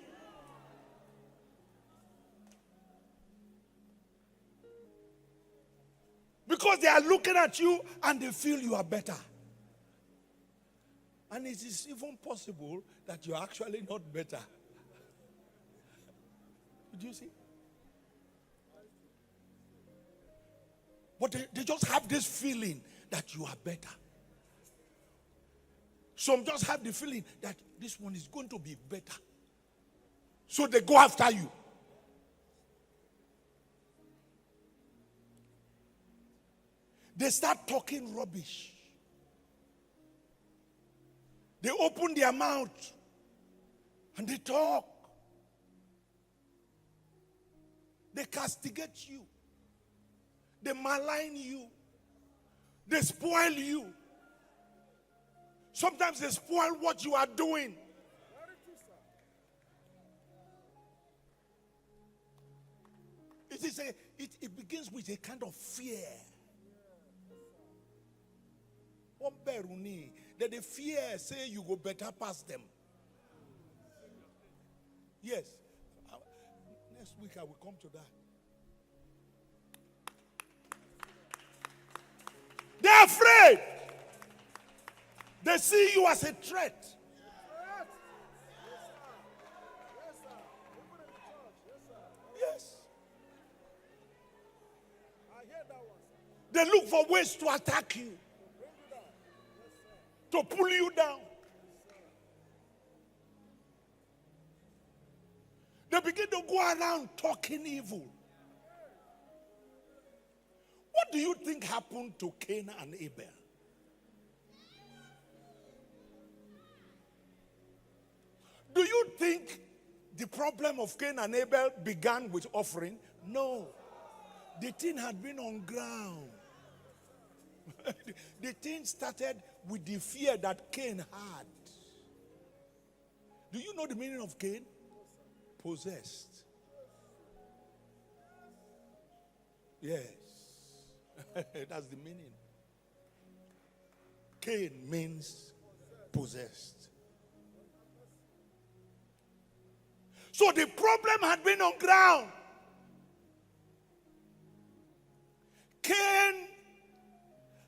Because they are looking at you and they feel you are better. And it is even possible that you are actually not better. Do you see? But they just have this feeling that you are better. Some just have the feeling that this one is going to be better. So they go after you. They start talking rubbish. They open their mouth and they talk. They castigate you. They malign you. They spoil you. Sometimes they spoil what you are doing. It begins with a kind of fear. That the fear say you go better past them. Yes. Next week I will come to that. They're afraid. They see you as a threat. Yes. They look for ways to attack you. To pull you down. They begin to go around talking evil. What do you think happened to Cain and Abel? Do you think the problem of Cain and Abel began with offering? No. The thing had been on ground. The thing started with the fear that Cain had. Do you know the meaning of Cain? Possessed. Yes. That's the meaning. Cain means possessed. So the problem had been on ground. Cain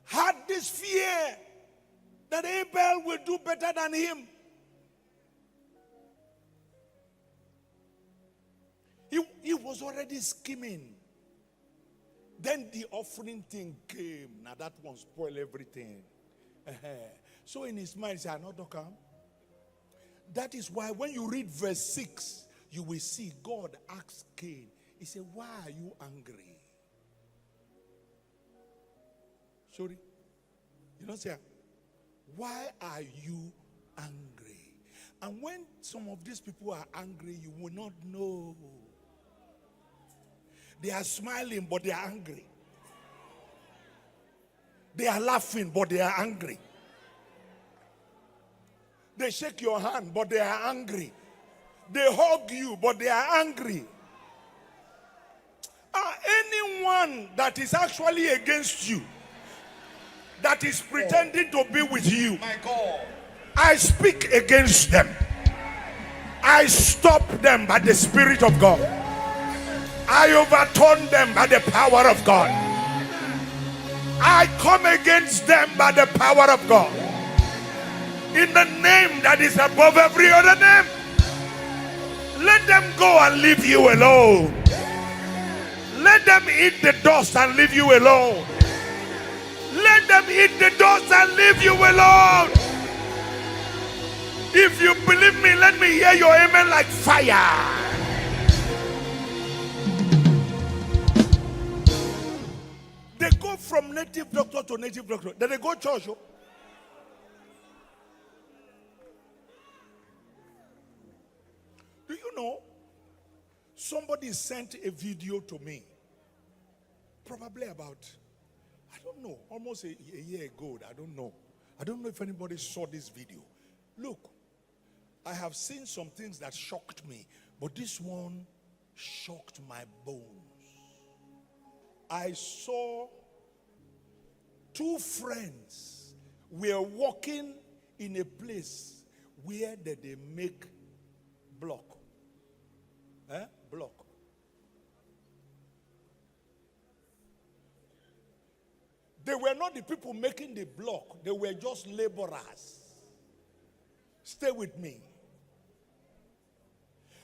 had this fear that Abel will do better than him. He was already scheming. Then the offering thing came. Now that one spoiled everything. So in his mind, he said, "Not to come." That is why when you read verse 6, you will see God asked Cain. He said, "Why are you angry?" Sorry. You don't say, "Why are you angry?" And when some of these people are angry, you will not know. They are smiling, but they are angry. They are laughing, but they are angry. They shake your hand, but they are angry. They hug you, but they are angry. Anyone that is actually against you, that is pretending to be with you, my God, I speak against them. I stop them by the Spirit of God. I overturn them by the power of God. I come against them by the power of God. In the name that is above every other name. Let them go and leave you alone. Let them eat the dust and leave you alone. Let them eat the dust and leave you alone. If you believe me, let me hear your amen like fire. They go from native doctor to native doctor. Then they go church. Oh. Do you know? Somebody sent a video to me. Probably about, I don't know, almost a year ago. I don't know. I don't know if anybody saw this video. Look, I have seen some things that shocked me, but this one shocked my bones. I saw two friends were walking in a place where they make block. Block. They were not the people making the block. They were just laborers. Stay with me.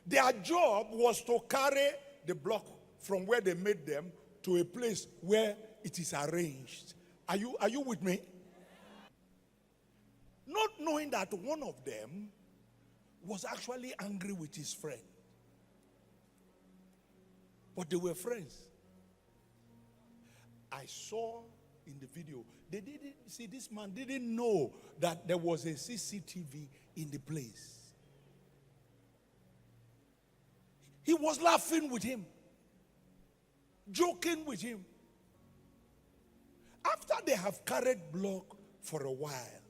Their job was to carry the block from where they made them to a place where it is arranged. Are you with me? Not knowing that one of them was actually angry with his friend. But they were friends. I saw in the video, they didn't see, this man didn't know that there was a CCTV in the place. He was laughing with him, joking with him. After they have carried block for a while,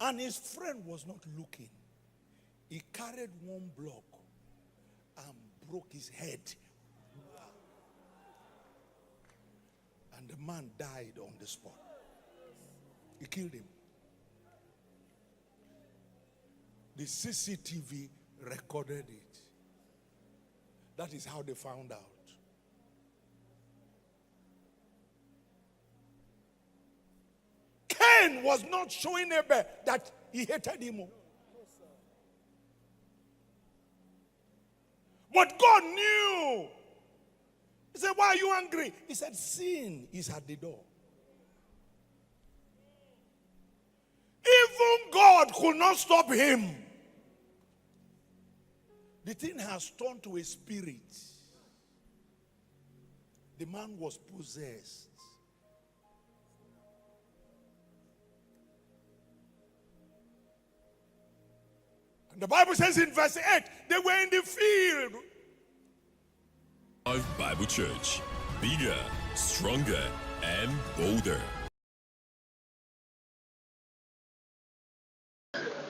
and his friend was not looking, he carried one block and broke his head. And the man died on the spot. He killed him. The CCTV recorded it. That is how they found out. Cain was not showing Abel that he hated him. But God knew. He said, why are you angry? He said, sin is at the door. Even God could not stop him. The thing has turned to a spirit. The man was possessed. And the Bible says in verse 8, they were in the field. Bible Church, bigger, stronger, and bolder.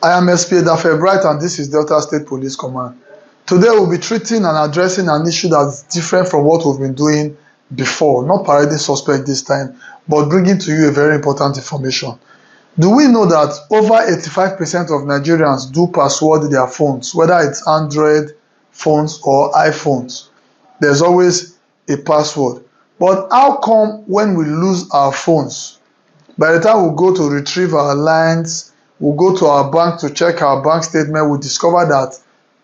I am SP Dafe Bright and this is Delta State Police Command. Today we'll be treating and addressing an issue that's different from what we've been doing before. Not parading suspect this time, but bringing to you a very important information. Do we know that over 85% of Nigerians do password their phones, whether it's Android phones or iPhones? There's always a password. But how come when we lose our phones, by the time we go to retrieve our lines, we go to our bank to check our bank statement, we discover that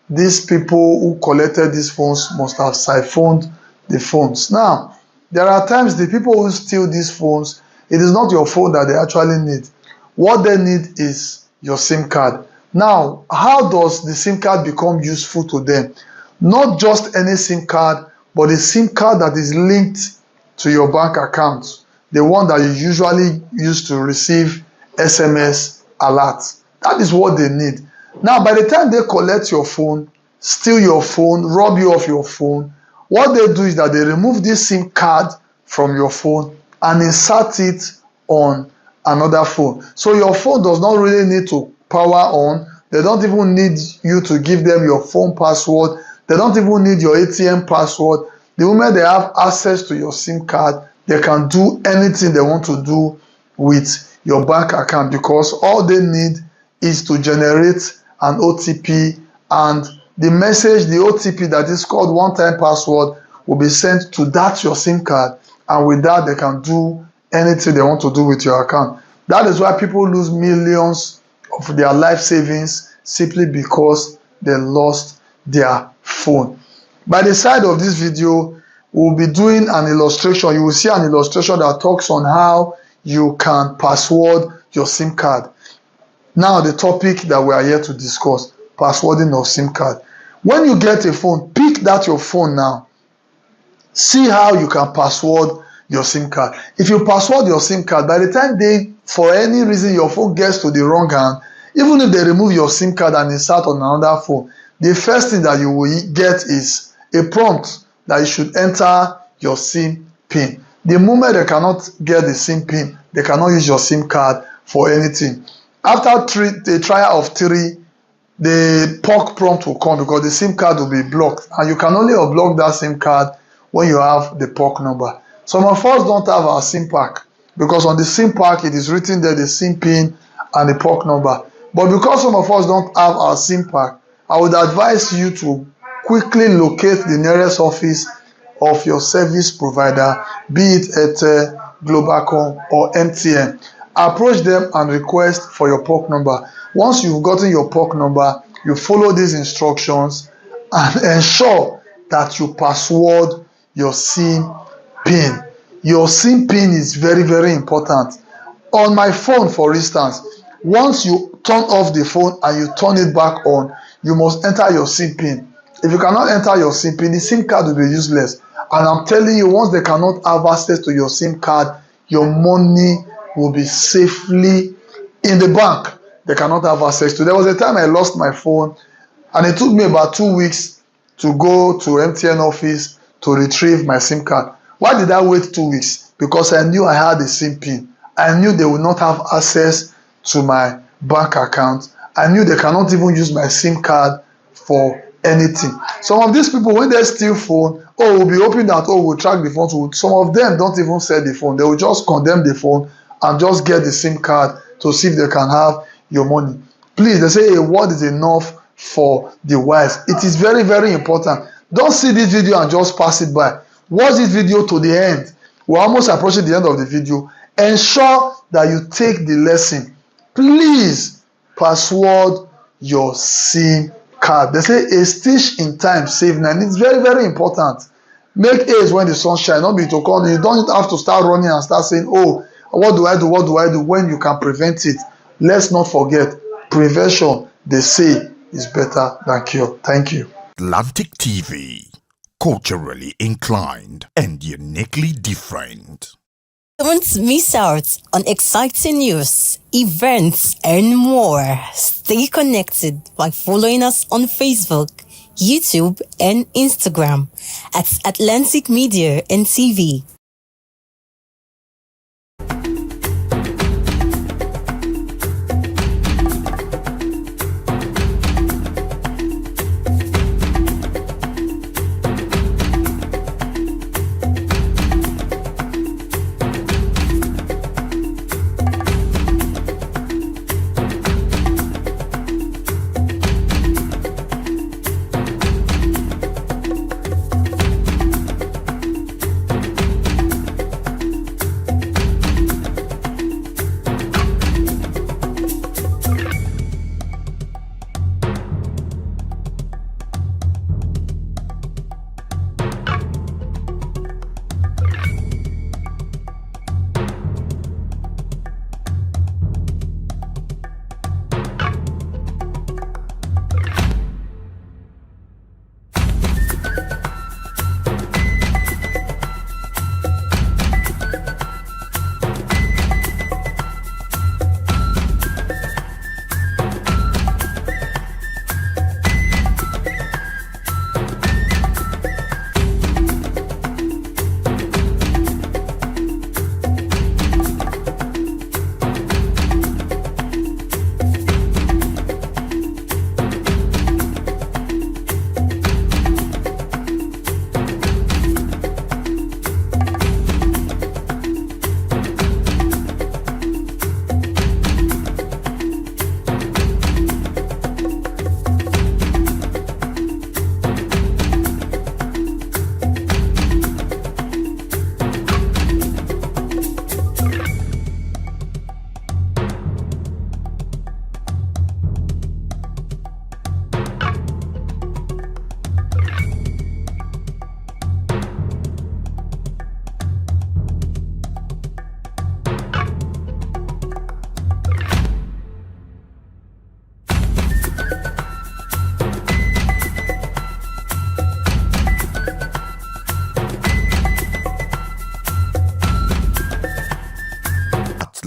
these people who collected these phones must have siphoned the phones. Now, there are times the people who steal these phones, it is not your phone that they actually need. What they need is your SIM card. Now, how does the SIM card become useful to them? Not just any SIM card, but a SIM card that is linked to your bank account, the one that you usually use to receive SMS alerts. That is what they need. Now, by the time they collect your phone, steal your phone, rob you of your phone, what they do is that they remove this SIM card from your phone and insert it on another phone. So your phone does not really need to power on. They don't even need you to give them your phone password. They don't even need your ATM password. The moment they have access to your SIM card, they can do anything they want to do with your bank account, because all they need is to generate an OTP and the message, the OTP that is called one-time password will be sent to that your SIM card, and with that they can do anything they want to do with your account. That is why people lose millions of their life savings simply because they lost their phone. By the side of this video, we'll be doing an illustration. You will see an illustration that talks on how you can password your SIM card. Now, the topic that we are here to discuss, passwording of SIM card. When you get a phone, pick that your phone now. See how you can password your SIM card. If you password your SIM card, by the time for any reason, your phone gets to the wrong hand, even if they remove your SIM card and insert on another phone, the first thing that you will get is a prompt that you should enter your SIM PIN. The moment they cannot get the SIM PIN, they cannot use your SIM card for anything. After the trial of 3, the POC prompt will come because the SIM card will be blocked, and you can only unblock that SIM card when you have the POC number. Some of us don't have our SIM pack because on the SIM pack it is written there the SIM PIN and the POC number. But because some of us don't have our SIM pack, I would advise you to quickly locate the nearest office of your service provider, be it Airtel, Globalcom or MTN. Approach them and request for your POC number. Once you've gotten your POC number, you follow these instructions and ensure that you password your SIM PIN. Your SIM PIN is very, very important. On my phone, for instance, once you turn off the phone and you turn it back on, you must enter your SIM PIN. If you cannot enter your SIM PIN, the SIM card will be useless. And I'm telling you, once they cannot have access to your SIM card, your money will be safely in the bank. They cannot have access to. There was a time I lost my phone, and it took me about 2 weeks to go to MTN office to retrieve my SIM card. Why did I wait 2 weeks? Because I knew I had a SIM PIN. I knew they would not have access to my bank account. I knew they cannot even use my SIM card for anything. Some of these people, when they steal phone, we'll be hoping that, we'll track the phone. Some of them don't even sell the phone. They will just condemn the phone and just get the SIM card to see if they can have your money. Please, they say a word is enough for the wise. It is very, very important. Don't see this video and just pass it by. Watch this video to the end. We're almost approaching the end of the video. Ensure that you take the lesson. Please password your SIM card. They say a stitch in time save 9. It's very, very important. Make haste when the sun shines. Not be to call. You don't have to start running and start saying, what do I do? What do I do? When you can prevent it. Let's not forget, prevention, they say, is better than cure. Thank you. Atlantic TV, culturally inclined and uniquely different. Don't miss out on exciting news, events, and more. Stay connected by following us on Facebook, YouTube, and Instagram at Atlantic Media and TV.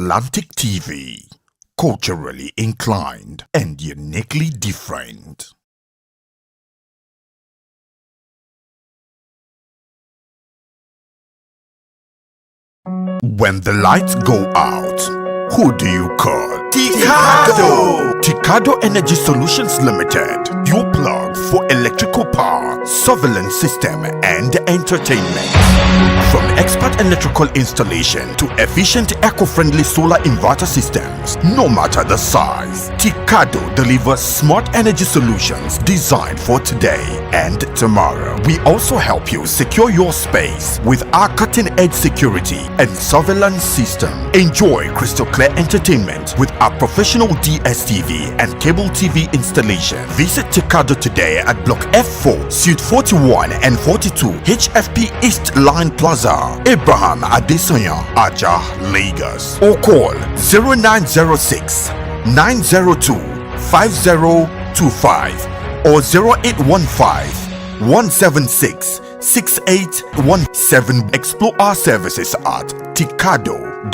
Atlantic TV. Culturally inclined and uniquely different. When the lights go out, who do you call? Ticado! Ticado Energy Solutions Limited, your plug for electrical power, surveillance system, and entertainment. From expert electrical installation to efficient eco-friendly solar inverter systems, no matter the size, Ticado delivers smart energy solutions designed for today and tomorrow. We also help you secure your space with our cutting-edge security and surveillance system. Enjoy crystal clear entertainment with our professional DSTV and cable TV installation. Visit Ticado today at Block F4, Suite 41 and 42, HFP East Line Plaza, Abraham Adesanya, Aja, Lagos. Or call 0906 902 5025 or 0815 176 6817. Explore our services at ticado.com.ng.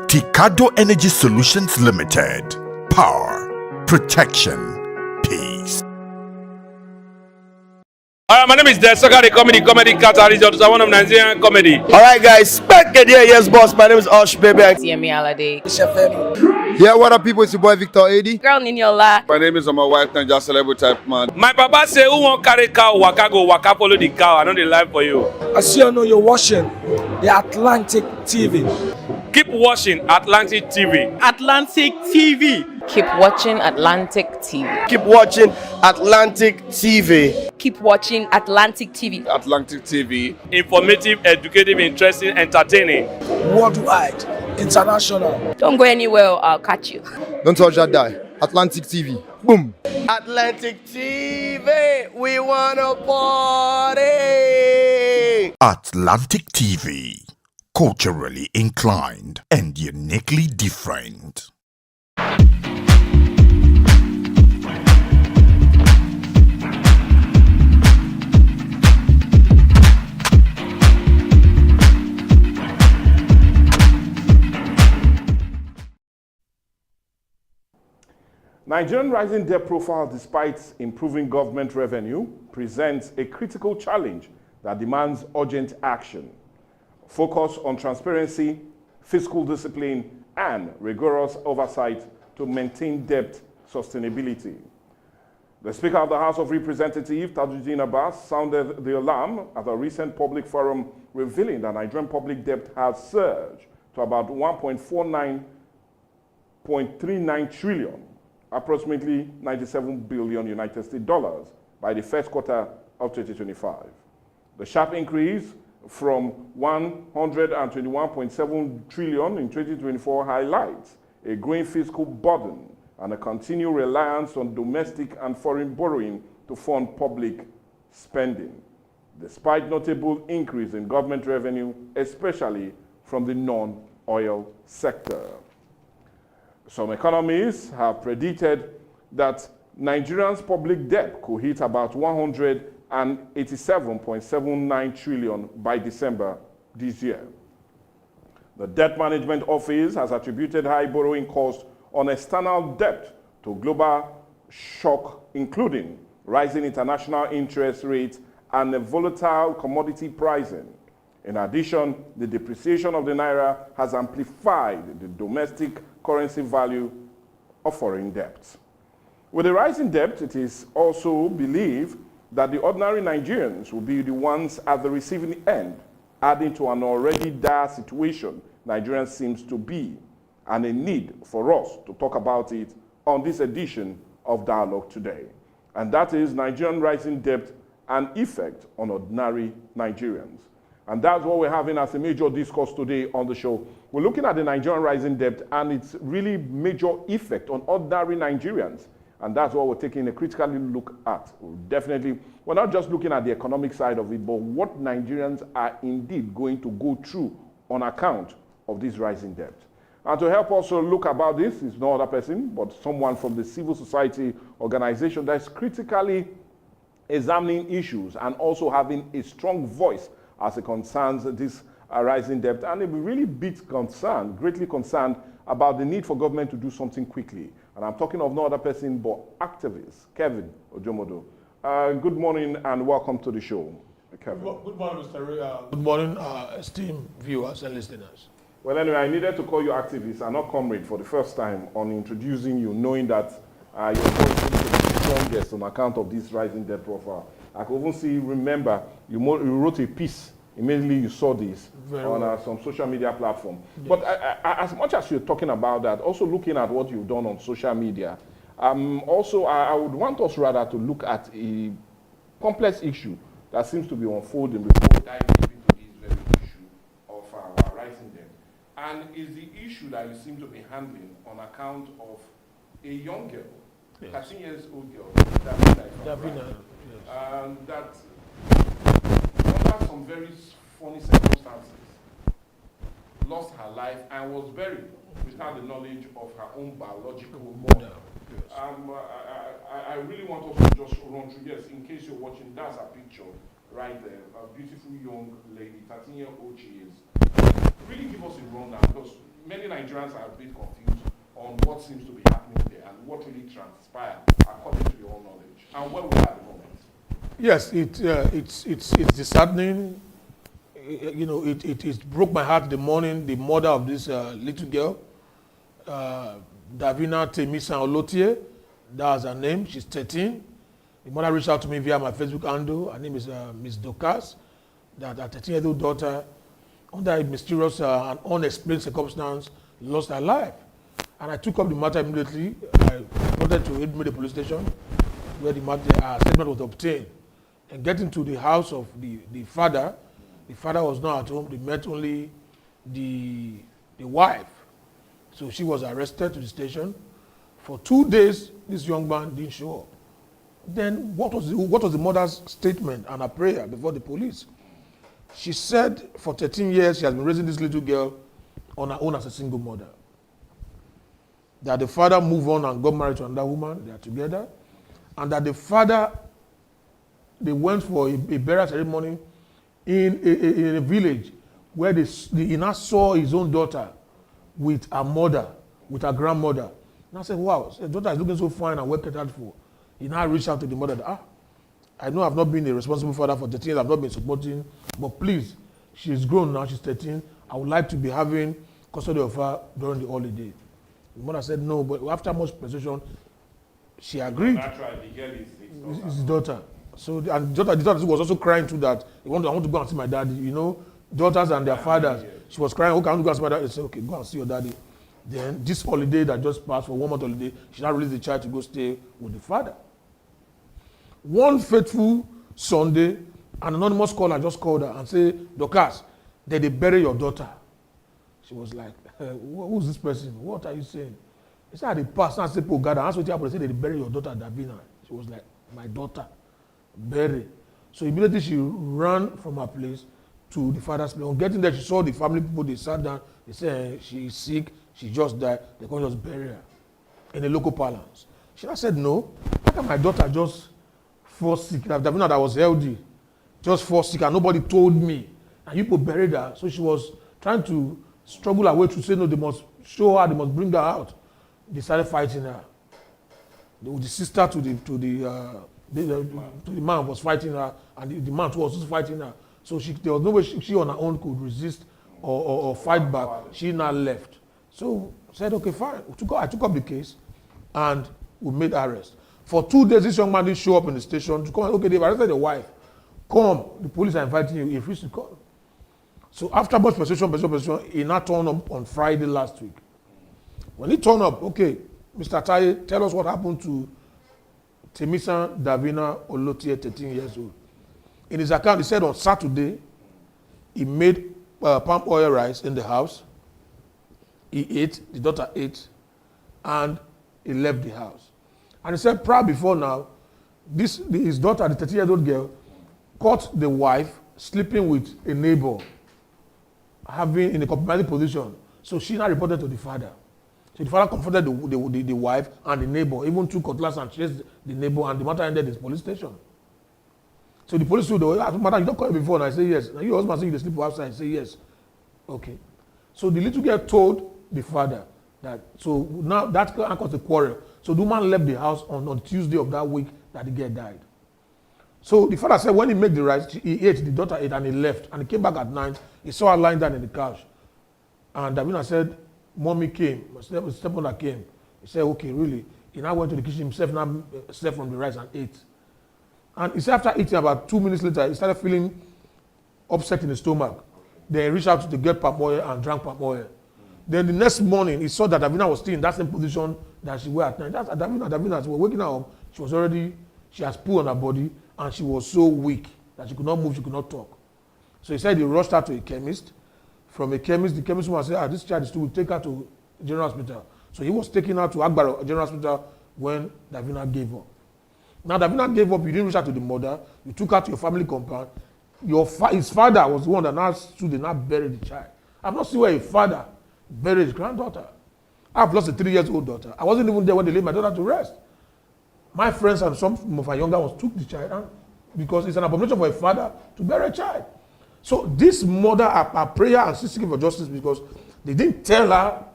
Ticado Energy Solutions Limited. Power, protection, peace. Alright, my name is Desoka, the comedy catalyst, one of Nigerian comedy. Alright guys, back again, yes boss, my name is Osh Baby. Yemi Alade. Yeah, what up people, it's your boy Victor 80. Girl Niniola. My name is my wife and just celebrity type man. My papa say, who won't carry cow, waka follow the cow. I know the life for you. As you know, you're watching the Atlantic TV. Keep watching Atlantic TV. Atlantic TV. Keep watching Atlantic TV. Keep watching Atlantic TV. Keep watching Atlantic TV. Atlantic TV. Informative, educative, interesting, entertaining. Worldwide, international. Don't go anywhere, I'll catch you. Don't touch that die. Atlantic TV. Boom. Atlantic TV, we wanna party. Atlantic TV. Culturally inclined and uniquely different. Nigerian rising debt profile, despite improving government revenue, presents a critical challenge that demands urgent action. Focus on transparency, fiscal discipline, and rigorous oversight to maintain debt sustainability. The Speaker of the House of Representatives, Tajuddin Abbas, sounded the alarm at a recent public forum revealing that Nigerian public debt has surged to about 1.39 trillion, approximately 97 billion United States dollars by the first quarter of 2025. The sharp increase from 121.7 trillion in 2024 highlights a growing fiscal burden and a continued reliance on domestic and foreign borrowing to fund public spending, despite notable increase in government revenue, especially from the non-oil sector. Some economists have predicted that Nigeria's public debt could hit about 187.79 trillion by December this year. The Debt Management Office has attributed high borrowing costs on external debt to global shock, including rising international interest rates and a volatile commodity pricing. In addition, the depreciation of the naira has amplified the domestic currency value of foreign debt. With the rise in debt, it is also believed that the ordinary Nigerians will be the ones at the receiving end, adding to an already dire situation Nigeria seems to be, and a need for us to talk about it on this edition of Dialogue Today. And that is Nigerian rising debt and effect on ordinary Nigerians. And that's what we're having as a major discourse today on the show. We're looking at the Nigerian rising debt and its really major effect on ordinary Nigerians. And that's what we're taking a critical look at. We're not just looking at the economic side of it, but what Nigerians are indeed going to go through on account of this rising debt. And to help us look about this is no other person, but someone from the civil society organization that is critically examining issues and also having a strong voice as it concerns this rising debt, and they've been really greatly concerned about the need for government to do something quickly. And I'm talking of no other person but activist Kevin Ojomodo. Good morning and welcome to the show, Kevin. Good morning, Mr. Ray. Good morning, esteemed viewers and listeners. Well, anyway, I needed to call you activist and not comrade for the first time on introducing you, knowing that you're going to be the strongest on account of this rising debt profile. I could even remember, you wrote a piece immediately you saw this on some social media platform. Yes. But as much as you're talking about that, also looking at what you've done on social media, I would want us rather to look at a complex issue that seems to be unfolding before diving into this very issue of our rising debt. And is the issue that you seem to be handling on account of a young girl, yes. 13 years old girl, Davina, yes. That under some very funny circumstances lost her life and was buried without the knowledge of her own biological mother. Yes. I really want us to just run through, yes, in case you're watching, that's a picture right there, a beautiful young lady, 13-year-old she is. Really give us a rundown, because many Nigerians are a bit confused on what seems to be happening there and what really transpired according to your own knowledge and where we are at the moment. Yes, it's disheartening. You know, it broke my heart the morning the mother of this little girl, Davina Temisa Olotie, that's her name. She's 13. The mother reached out to me via my Facebook handle. Her name is Miss Dokas. That her 13-year-old daughter, under a mysterious and unexplained circumstance, lost her life. And I took up the matter immediately. I reported to Edmund police station, where the statement was obtained. And getting to the house of the father was not at home. They met only the wife. So she was arrested to the station. For 2 days, this young man didn't show up. Then what was the mother's statement and her prayer before the police? She said for 13 years she has been raising this little girl on her own as a single mother. That the father moved on and got married to another woman, they are together. And that the father, they went for a burial ceremony in a village where he now saw his own daughter with her mother, with her grandmother. And I said, wow, the daughter is looking so fine and well catered for. He now reached out to the mother, I know I've not been a responsible father for 13 years, I've not been supporting, but please, she's grown now, she's 13. I would like to be having custody of her during the holiday. The mother said no, but after much persuasion, she agreed. Naturally, the girl is his daughter. So, and the daughter was also crying too that I want to go and see my daddy. You know, daughters and their fathers. Yeah. She was crying, okay, I want to go and see my daddy. They said, okay, go and see your daddy. Then this holiday that just passed, for 1 month holiday, she now released the child to go stay with the father. One fateful Sunday, an anonymous caller just called her and said, Dokas, did they bury your daughter? She was like, who's this person? What are you saying? He said, they passed and said, oh God, I asked what happened. They said, they bury your daughter, Davina. She was like, my daughter, buried. So immediately she ran from her place to the father's place. On getting there, she saw the family people, they sat down, they said, she's sick, she just died, they're going to just bury her in the local parlance. She said, no, how can my daughter just fall sick? Davina that was healthy, just fall sick, and nobody told me. And you people buried her. So she was trying to struggle her way to say, no, they must show her, they must bring her out. They started fighting her. The sister to the man was fighting her, and the man was also fighting her. So there was no way she on her own could resist or fight back. She now left. So said, okay, fine. I took up the case, and we made arrest. For 2 days, this young man didn't show up in the station to come. Okay, they've arrested your wife. Come, the police are inviting you. He refused to come. So after much persuasion, he now turned up on Friday last week. When he turned up, okay, Mr. Taye, tell us what happened to Temisa Davina Olotie, 13 years old. In his account, he said on Saturday, he made palm oil rice in the house. He ate, the daughter ate, and he left the house. And he said, prior before now, his daughter, the 13-year-old girl, caught the wife sleeping with a neighbor, having in a compromising position. So she now reported to the father. So the father confronted the wife and the neighbor, even took cutlass and chased the neighbor, and the matter ended in the police station. So the police told her, madam, you don't call me before. And I say, yes. Now your husband saying you sleep outside. I say, yes. Okay. So the little girl told the father that, so now that caused the quarrel. So the woman left the house on Tuesday of that week that the girl died. So the father said when he made the rice, he ate, the daughter ate, and he left. And he came back at night. He saw her lying down in the couch. And Davina said, Mommy came, stepmother came. He said, okay, really. He now went to the kitchen himself, now slept from the rice and ate. And he said after eating, about 2 minutes later, he started feeling upset in his stomach. Then he reached out to get palm oil and drank palm oil. Then the next morning, he saw that Davina was still in that same position that she was at night. That's Davina, as we were waking her up, she has poo on her body, and she was so weak that she could not move, she could not talk. So he said he rushed her to a chemist. From a chemist, the chemist woman said, this child is too weak, take her to General Hospital. So he was taking her to Agbara General Hospital when Davina gave up. Now Davina gave up, you didn't reach out to the mother, you took her to your family compound. His father was the one that now stood and now buried the child. I've not seen where a father buried his granddaughter. I've lost a 3-year-old daughter. I wasn't even there when they laid my daughter to rest. My friends and some of my younger ones took the child because it's an abomination for a father to bury a child. So this mother, her prayer and seeking for justice because they didn't tell her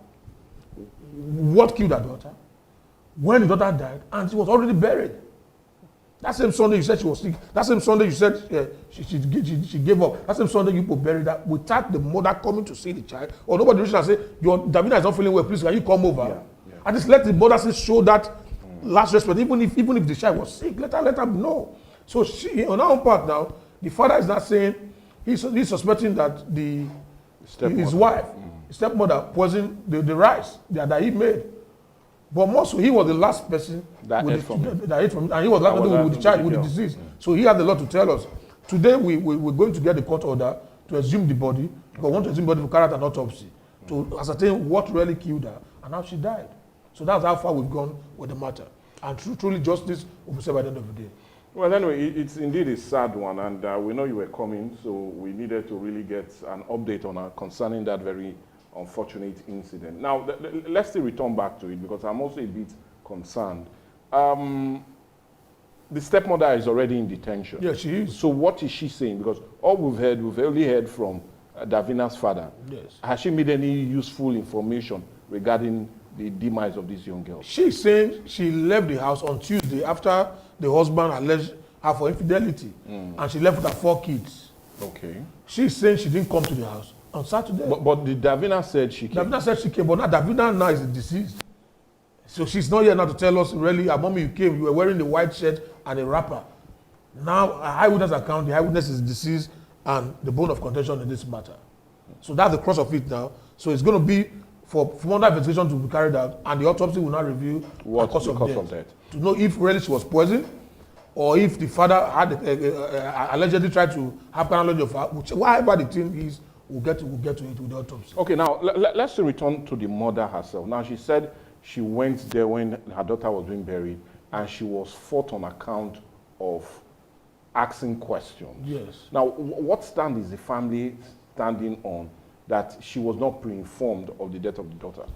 what killed her daughter, when the daughter died, and she was already buried. That same Sunday you said she was sick. That same Sunday you said she gave up. That same Sunday you buried her without the mother coming to see the child. Or nobody reached and say, Davina is not feeling well, please can you come over? Yeah. And just let the mother show that last respect. Even if the child was sick, let her know. So she, on her own part now, the father is not saying, he's suspecting that his wife, his stepmother, poisoned the rice that he made. But mostly he was the last person that ate from him. And he was the last person with the child, with the disease. So he had a lot to tell us. Today we're going to get the court order to exhume the body, because we want to exhume the body for carry out an autopsy to ascertain what really killed her and how she died. So that's how far we've gone with the matter. And truly justice will be served by the end of the day. Well, anyway, it's indeed a sad one, and we know you were coming, so we needed to really get an update on concerning that very unfortunate incident. Now, let's still return back to it, because I'm also a bit concerned. The stepmother is already in detention. Yes, she is. So what is she saying? Because all we've only heard from Davina's father. Yes. Has she made any useful information regarding the demise of this young girl? She's saying she left the house on Tuesday after the husband alleged her for infidelity. And she left with her 4 kids. Okay. She's saying she didn't come to the house on Saturday. But the Davina said she came. Davina said she came, but now Davina now is deceased. So she's not here now to tell us really, mommy, you came, you were wearing the white shirt and a wrapper. Now, a eyewitness account, the eyewitness is deceased and the bone of contention in this matter. So that's the cross of it now. So it's going to be for further investigation to be carried out, and the autopsy will now reveal the cause of death. To know if really she was poisoned, or if the father had allegedly tried to have knowledge of her, whatever the thing is, we'll get to it with the autopsy. Okay, now let's return to the mother herself. Now she said she went there when her daughter was being buried, and she was fought on account of asking questions. Yes. Now, what stand is the family standing on that she was not pre-informed of the death of the daughter?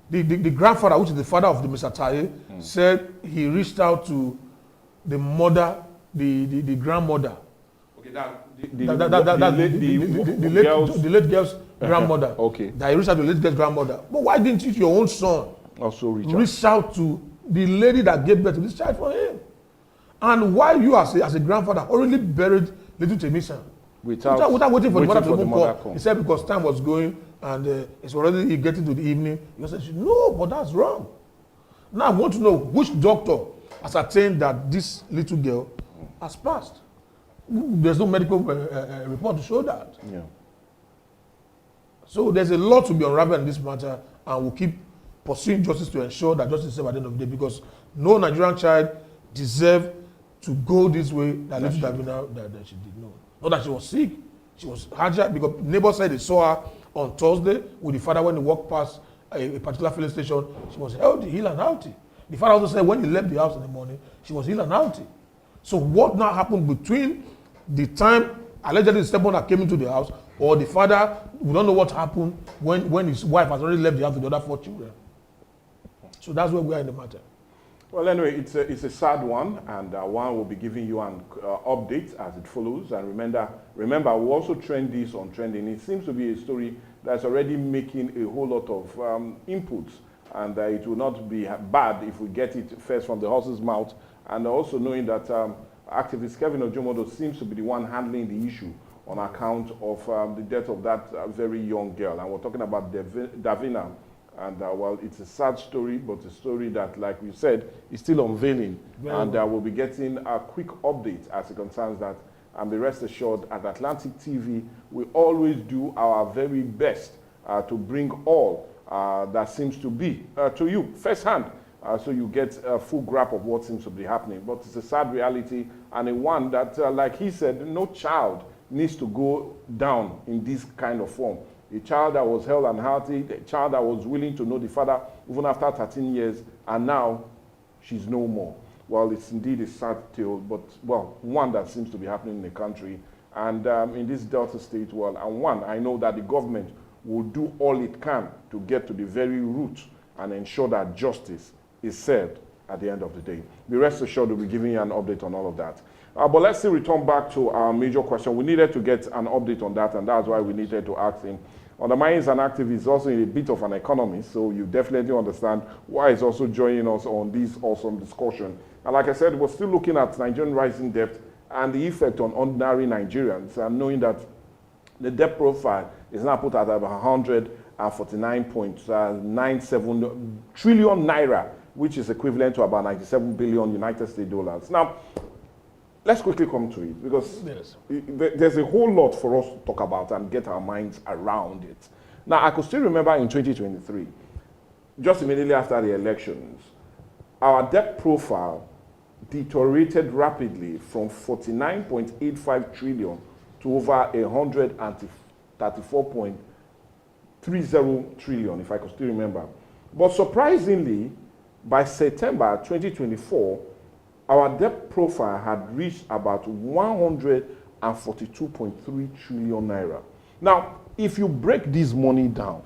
The grandfather, which is the father of the Mr. Taye, said he reached out to the mother, the grandmother. Okay, the late girl's grandmother. Okay. That he reached out to the late girl's grandmother. But why didn't you, your own son, also reach out to the lady that gave birth to this child for him? And why you as a grandfather already buried little Temisa without waiting for the mother to come? He said because time was going and it's already getting to the evening. He said, no, but that's wrong. Now I want to know which doctor ascertained that this little girl has passed. There's no medical report to show that. Yeah. So there's a lot to be unraveled in this matter, and we'll keep pursuing justice to ensure that justice is served at the end of the day, because no Nigerian child deserves to go this way that little Davina that she did. No. Not that she was sick. She was hard because neighbors said they saw her on Thursday with the father when he walked past a particular filling station. She was healthy, healed and healthy. The father also said when he left the house in the morning, she was healed and healthy. So what now happened between the time allegedly the stepmother came into the house or the father, we don't know what happened when his wife has already left the house with the other 4 children. So that's where we are in the matter. Well, anyway, it's a sad one, and one will be giving you an update as it follows. And remember, we also trend this on trending. It seems to be a story that's already making a whole lot of inputs, and it will not be bad if we get it first from the horse's mouth, and also knowing that activist Kevin Ojomodo seems to be the one handling the issue on account of the death of that very young girl. And we're talking about Davina. And well, it's a sad story, but a story that, like we said, is still unveiling. And we'll be getting a quick update as it concerns that. And be rest assured, at Atlantic TV, we always do our very best to bring all that seems to be to you firsthand. So you get a full grasp of what seems to be happening. But it's a sad reality, and a one that, like he said, no child needs to go down in this kind of form. A child that was held and hearty, a child that was willing to know the father even after 13 years, and now she's no more. Well, it's indeed a sad tale, but, well, one that seems to be happening in the country. And in this Delta State, well, and one, I know that the government will do all it can to get to the very root and ensure that justice is served at the end of the day. Be rest assured we'll be giving you an update on all of that. But let's still return back to our major question. We needed to get an update on that, and that's why we needed to ask him. Undermine is an activist, also in a bit of an economist, so you definitely understand why he's also joining us on this awesome discussion. And like I said, we're still looking at Nigerian rising debt and the effect on ordinary Nigerians, and knowing that the debt profile is now put at about 149.97 trillion naira, which is equivalent to about 97 billion United States dollars. Now, let's quickly come to it, because there's a whole lot for us to talk about and get our minds around it. Now, I could still remember in 2023, just immediately after the elections, our debt profile deteriorated rapidly from 49.85 trillion to over 134.30 trillion, if I could still remember. But surprisingly, by September 2024, our debt profile had reached about 142.3 trillion naira. Now, if you break this money down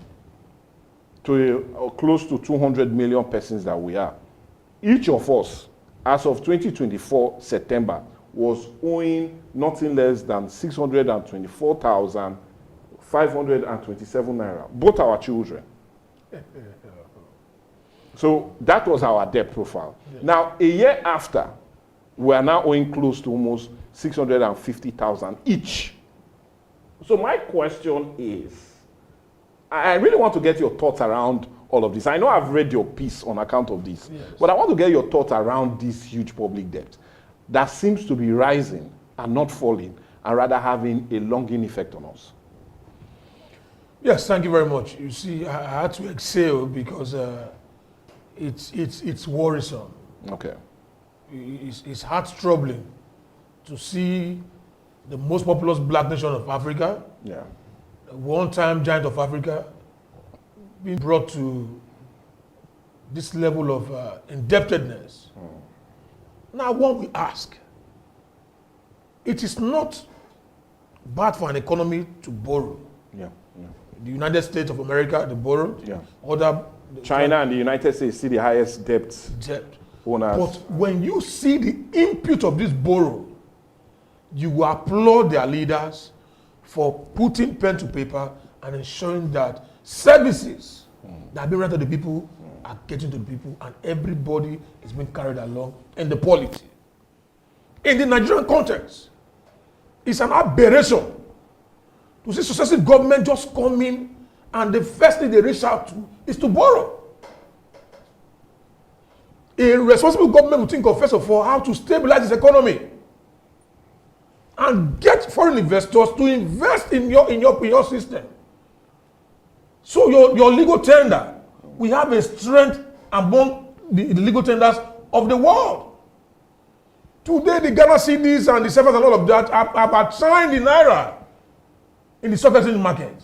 to close to 200 million persons that we are, each of us, as of 2024 September, was owing nothing less than 624,527 naira, both our children. So that was our debt profile. Yes. Now, a year after, we are now owing close to almost 650,000 each. So my question is, I really want to get your thoughts around all of this. I know I've read your piece on account of this, yes, but I want to get your thoughts around this huge public debt that seems to be rising and not falling, and rather having a longing effect on us. Yes, thank you very much. You see, I had to exhale because it's worrisome. Okay. It's heart-troubling to see the most populous black nation of Africa, yeah, a one-time giant of Africa, being brought to this level of indebtedness. Now, what we ask, it is not bad for an economy to borrow. Yeah, yeah. The United States of America, they borrowed. Yeah. China and the United States see the highest debt owners. But when you see the input of this borrow, you applaud their leaders for putting pen to paper and ensuring that services that are being rented to the people are getting to the people, and everybody is being carried along in the polity. In the Nigerian context, it's an aberration to see successive government just come in and the first thing they reach out to is to borrow. A responsible government will think of, first of all, how to stabilize its economy and get foreign investors to invest in your system. So your legal tender, we have a strength among the legal tenders of the world. Today, the Ghana cedis and the CFAs and all of that are outshining the naira in the stock exchange market.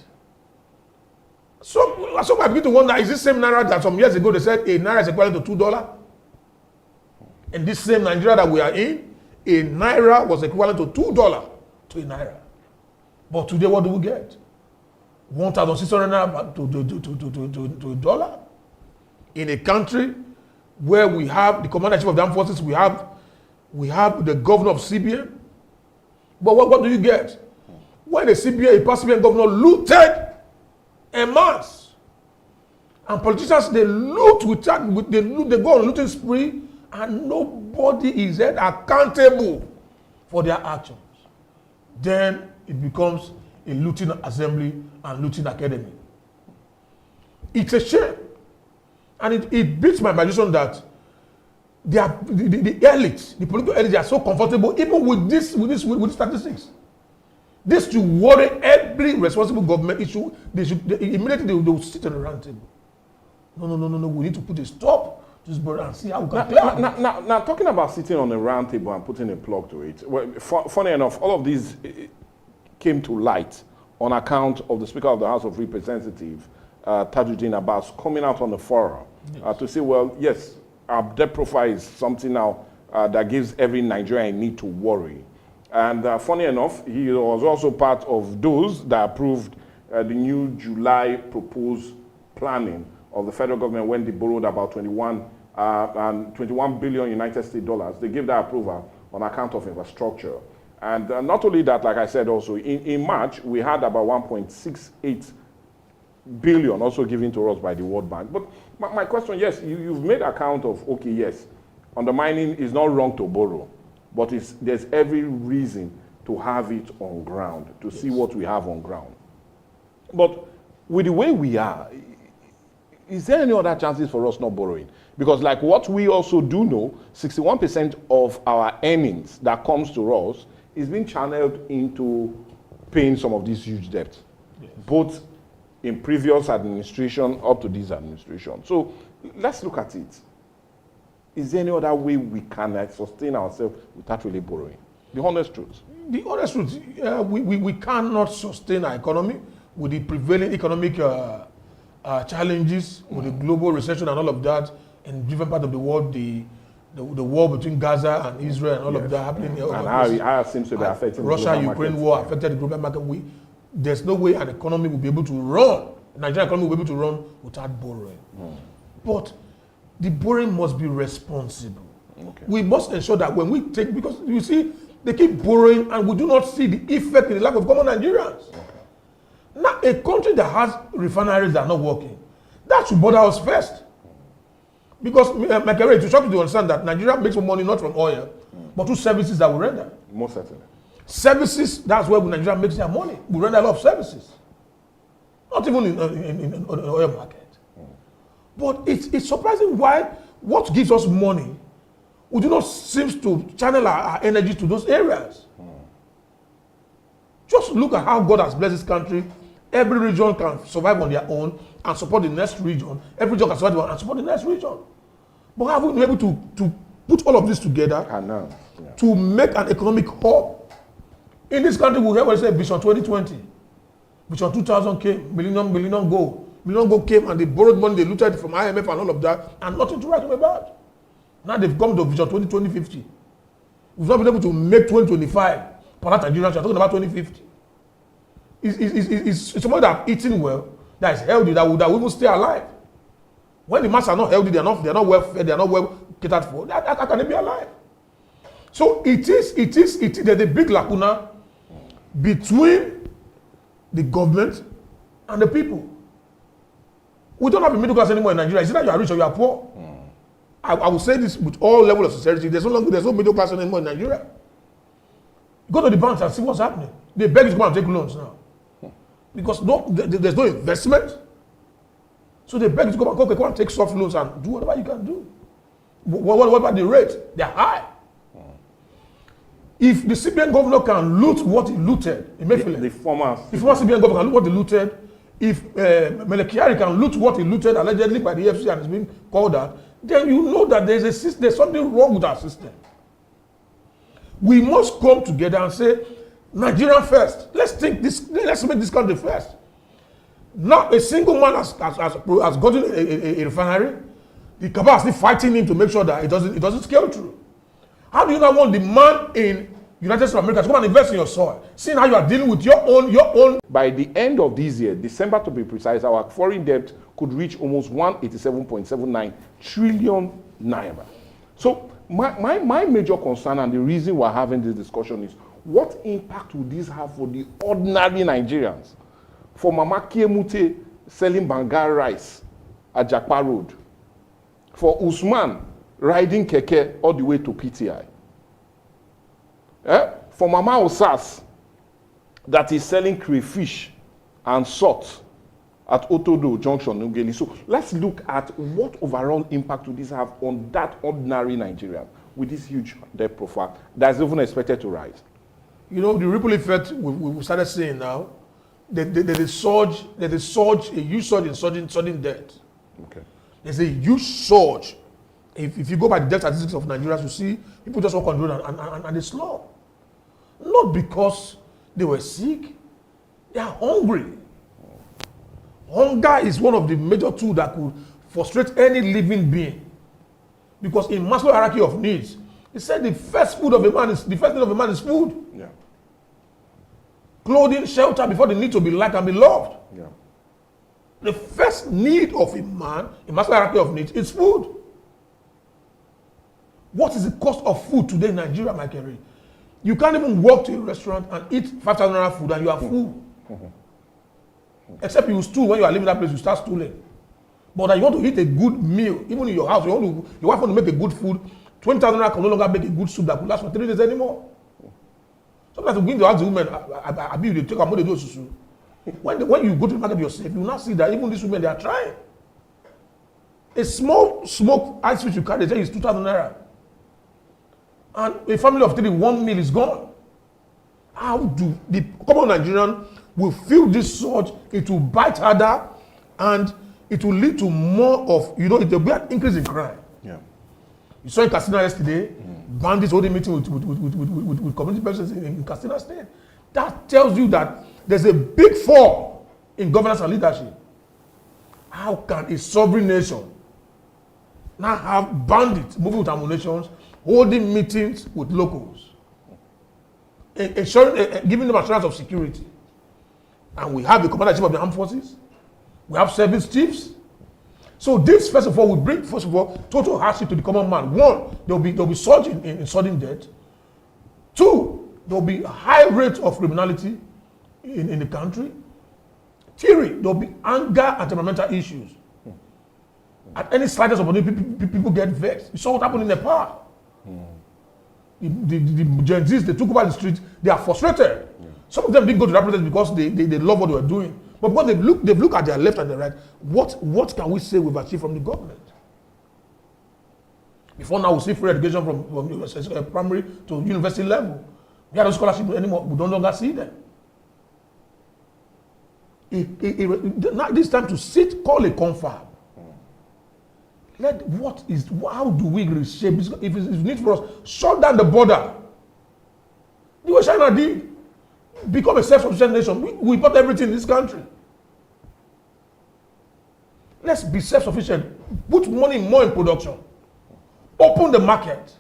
So I begin to wonder, is this same naira that some years ago they said a naira is equivalent to $2? And this same Nigeria that we are in, a naira was equivalent to $2 to a naira. But today, what do we get? 1,600 naira to a dollar? In a country where we have the commander-in-chief of the armed forces, we have the governor of CBN. But what do you get? When the CBN, a past CBN governor, looted en masse. And politicians, they loot they go on looting spree, and nobody is held accountable for their actions. Then it becomes a looting assembly and looting academy. It's a shame. And it beats my imagination that the elites, the political elites, are so comfortable even with these statistics. This should worry every responsible government issue. Immediately they will sit on the round table. No. We need to put a stop to this border and see how we can clear it. Now, talking about sitting on a round table and putting a plug to it, well, funny enough, all of these came to light on account of the Speaker of the House of Representatives, Tajuddin Abbas, coming out on the forum to say, well, yes, our debt profile is something now that gives every Nigerian a need to worry. And funny enough, he was also part of those that approved the new July proposed planning of the federal government when they borrowed about 21 billion United States dollars. They gave that approval on account of infrastructure. And not only that, like I said also, in March, we had about 1.68 billion also given to us by the World Bank. But my question, yes, you've made account of, okay, yes, undermining is not wrong to borrow, but there's every reason to have it on ground, to see what we have on ground. But with the way we are, is there any other chances for us not borrowing? Because like what we also do know, 61% of our earnings that comes to us is being channeled into paying some of these huge debts, both in previous administration up to this administration. So let's look at it. Is there any other way we can sustain ourselves without really borrowing? The honest truth. The honest truth, we cannot sustain our economy with the prevailing economic challenges, with the global recession and all of that, in different parts of the world, the war between Gaza and Israel and all of that happening. And how it seems to be affecting Russia-Ukraine war affected the global market. There's no way an economy will be able to run, the Nigerian economy will be able to run without borrowing. But the borrowing must be responsible. Okay. We must ensure that when we take, because you see, they keep borrowing and we do not see the effect in the life of common Nigerians. Okay. Now, a country that has refineries that are not working, that should bother us first. Because, my career, to shock you to understand that Nigeria makes more money not from oil, but through services that we render. Most certainly. Services, that's where Nigeria makes their money. We render a lot of services. Not even in the oil market. But it's surprising why what gives us money, we do not seem to channel our energy to those areas. Just look at how God has blessed this country. Every region can survive on their own and support the next region. Every region can survive and support the next region. But have we been able to put all of this together to make an economic hub? In this country, we always say Vision 2020. Vision 2000 came, Millennium Goal. Millennium Goal came and they borrowed money, they looted from IMF and all of that, and nothing to write them about. Now they've come to Vision 2050. We've not been able to make 2025. For that Nigerians, you're talking about 2050. It's somebody that have eaten well, that is healthy, that will even stay alive. When the masses are not healthy, they're not well fed, they're not well catered for, how can they be alive? So there's a big lacuna between the government and the people. We don't have a middle class anymore in Nigeria. It's either you are rich or you are poor. I will say this with all levels of sincerity. There's no middle class anymore in Nigeria. Go to the banks and see what's happening. They beg you to come and take loans now. Because there's no investment. So they beg you to come and take soft loans and do whatever you can do. What about the rate? They're high. If the CBN governor can loot what he looted, the former CBN governor can loot what he looted, if Melekiari can loot what he looted allegedly by the EFCC and is being called out, then you know that there's something wrong with our system. We must come together and say, Nigeria first. Let's make this country first. Not a single man has gotten a refinery. The cabal is still fighting him to make sure that it doesn't scale through. How do you not want the man in United States of America to come and invest in your soil, seeing how you are dealing with your own? By the end of this year, December to be precise, our foreign debt could reach almost 187.79 trillion naira. So my major concern and the reason we're having this discussion is, what impact will this have for the ordinary Nigerians? For Mama Kiemute selling Bangar rice at Jakpa Road. For Usman riding keke all the way to PTI. For Mama Osas that is selling crayfish and salt at Otodo Junction, Ugeli. So let's look at what overall impact would this have on that ordinary Nigerian with this huge debt profile that's even expected to rise. You know, the ripple effect we started seeing now, there's a huge surge in sudden debt. Okay. There's a huge surge. If you go by the debt statistics of Nigeria, you see people just walk on the road and they slow. Not because they were sick, they are hungry. Hunger is one of the major tools that could frustrate any living being. Because in Maslow's hierarchy of needs, he said the first need of a man is food. Yeah. Clothing, shelter, before the need to be liked and be loved. Yeah. The first need of a man in Maslow's hierarchy of needs is food. What is the cost of food today in Nigeria, Michael Ray? You can't even walk to a restaurant and eat 5,000 naira food and you are full. Except you stool when you are leaving that place, you start stooling. But that you want to eat a good meal, even in your house, your wife want to make a good food, 20,000 naira can no longer make a good soup that could last for 3 days anymore. Sometimes you go into the house, the women, I be they take a more they do susu. When you go to the market yourself, you will not see that even these women, they are trying. A small smoke ice which you carry, they say is 2,000 naira. And a family of 3, 1 meal is gone. How do the common Nigerian will feel this surge? It will bite harder and it will lead to more of, there will be an increase in crime. Yeah. You saw in Katsina yesterday, bandits holding meeting with community persons in Katsina State. That tells you that there's a big fall in governance and leadership. How can a sovereign nation now have bandits moving with ammunitions, holding meetings with locals, ensuring, giving them assurance of security? And we have the commander-in-chief of the armed forces. We have service chiefs. So this, first of all, will bring, total hardship to the common man. One, there will be surge in sudden death. Two, there will be a high rate of criminality in the country. Three, there will be anger and temperamental issues. At any slightest opportunity, people get vexed. You saw what happened in Nepal. The Gen Zs, they took over the street, they are frustrated. Some of them didn't go to that protest because they love what they were doing. But because they've looked at their left and their right, what can we say we've achieved from the government? Before now, we see free education from primary to university level. We have no scholarship anymore. We don't longer see them. Now this time to sit, call a confab. How do we reshape this? If it's need for us, shut down the border. The way China did. Become a self-sufficient nation. We import everything in this country. Let's be self-sufficient. Put money more in production. Open the market.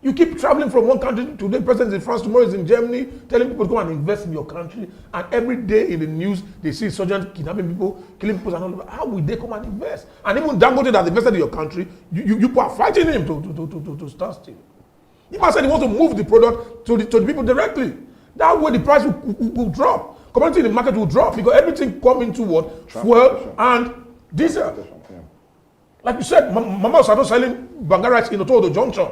You keep traveling from one country to the president in France, tomorrow is in Germany, telling people to come and invest in your country. And every day in the news, they see insurgents kidnapping people, killing people, and all that. How will they come and invest? And even Dangote that invested in your country, you are fighting him to start still. If I said he wants to move the product to the people directly, that way the price will drop. Commodity in the market will drop because everything comes into what? Fuel and diesel. Yeah. Like you said, Mama Sato selling Bangar rice in Otodo Junction.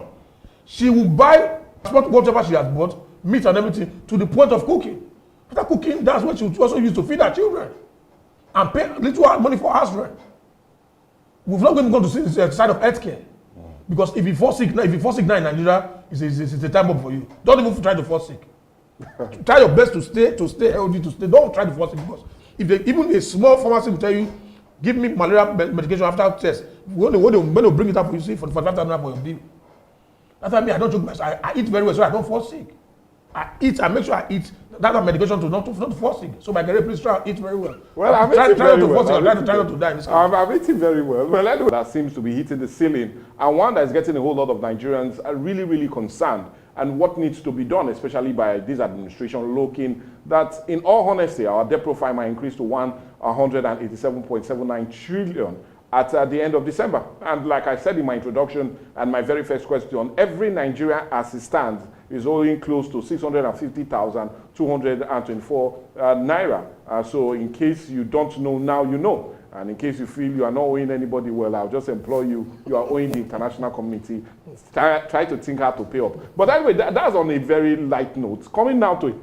She will buy whatever she has bought, meat and everything, to the point of cooking. After cooking, that's what she will also use to feed her children and pay little money for house rent. We've not going to see the side of healthcare. Because if you fall sick now in Nigeria, it's a time bomb for you. Don't even try to fall sick. Try your best to stay healthy, don't try to fall sick, because even a small pharmacy will tell you, give me malaria medication after test. When they bring it up for you, see for 5,000 for your bill. That's why I don't joke myself. I eat very well so I don't fall sick. I make sure I eat that medication to not fall sick. So my girl, please try to eat very well. Well, I'm try eating very well. Try not to die in this country. I'm eating very well. Well, anyway, that seems to be hitting the ceiling, and one that is getting a whole lot of Nigerians are really, really concerned. And what needs to be done, especially by this administration, looking that, in all honesty, our debt profile might increase to 187.79 trillion at the end of December. And like I said in my introduction and my very first question, every Nigerian as it stands is owing close to 650,224 naira. So in case you don't know now, you know. And in case you feel you are not owing anybody well, I'll just implore you, you are owing the international community. Try to think how to pay up. But anyway, that's on a very light note. Coming now to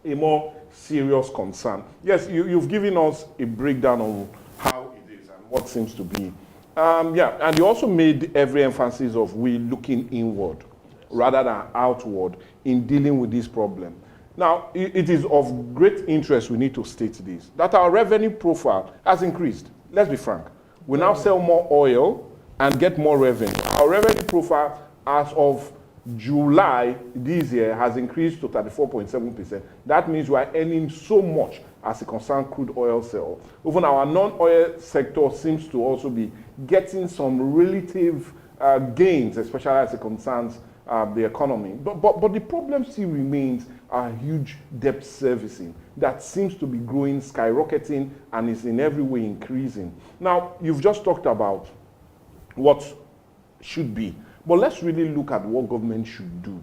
a more serious concern. Yes, you've given us a breakdown on how it is and what seems to be. Yeah, and you also made every emphasis of we looking inward rather than outward in dealing with this problem. Now, it is of great interest, we need to state this, that our revenue profile has increased. Let's be frank. We now sell more oil and get more revenue. Our revenue profile as of July this year has increased to 34.7%. That means we are earning so much as a concerned crude oil sale. Even our non-oil sector seems to also be getting some relative gains, especially as it concerns the economy. But the problem still remains a huge debt servicing that seems to be growing, skyrocketing, and is in every way increasing. Now, you've just talked about what should be, but let's really look at what government should do.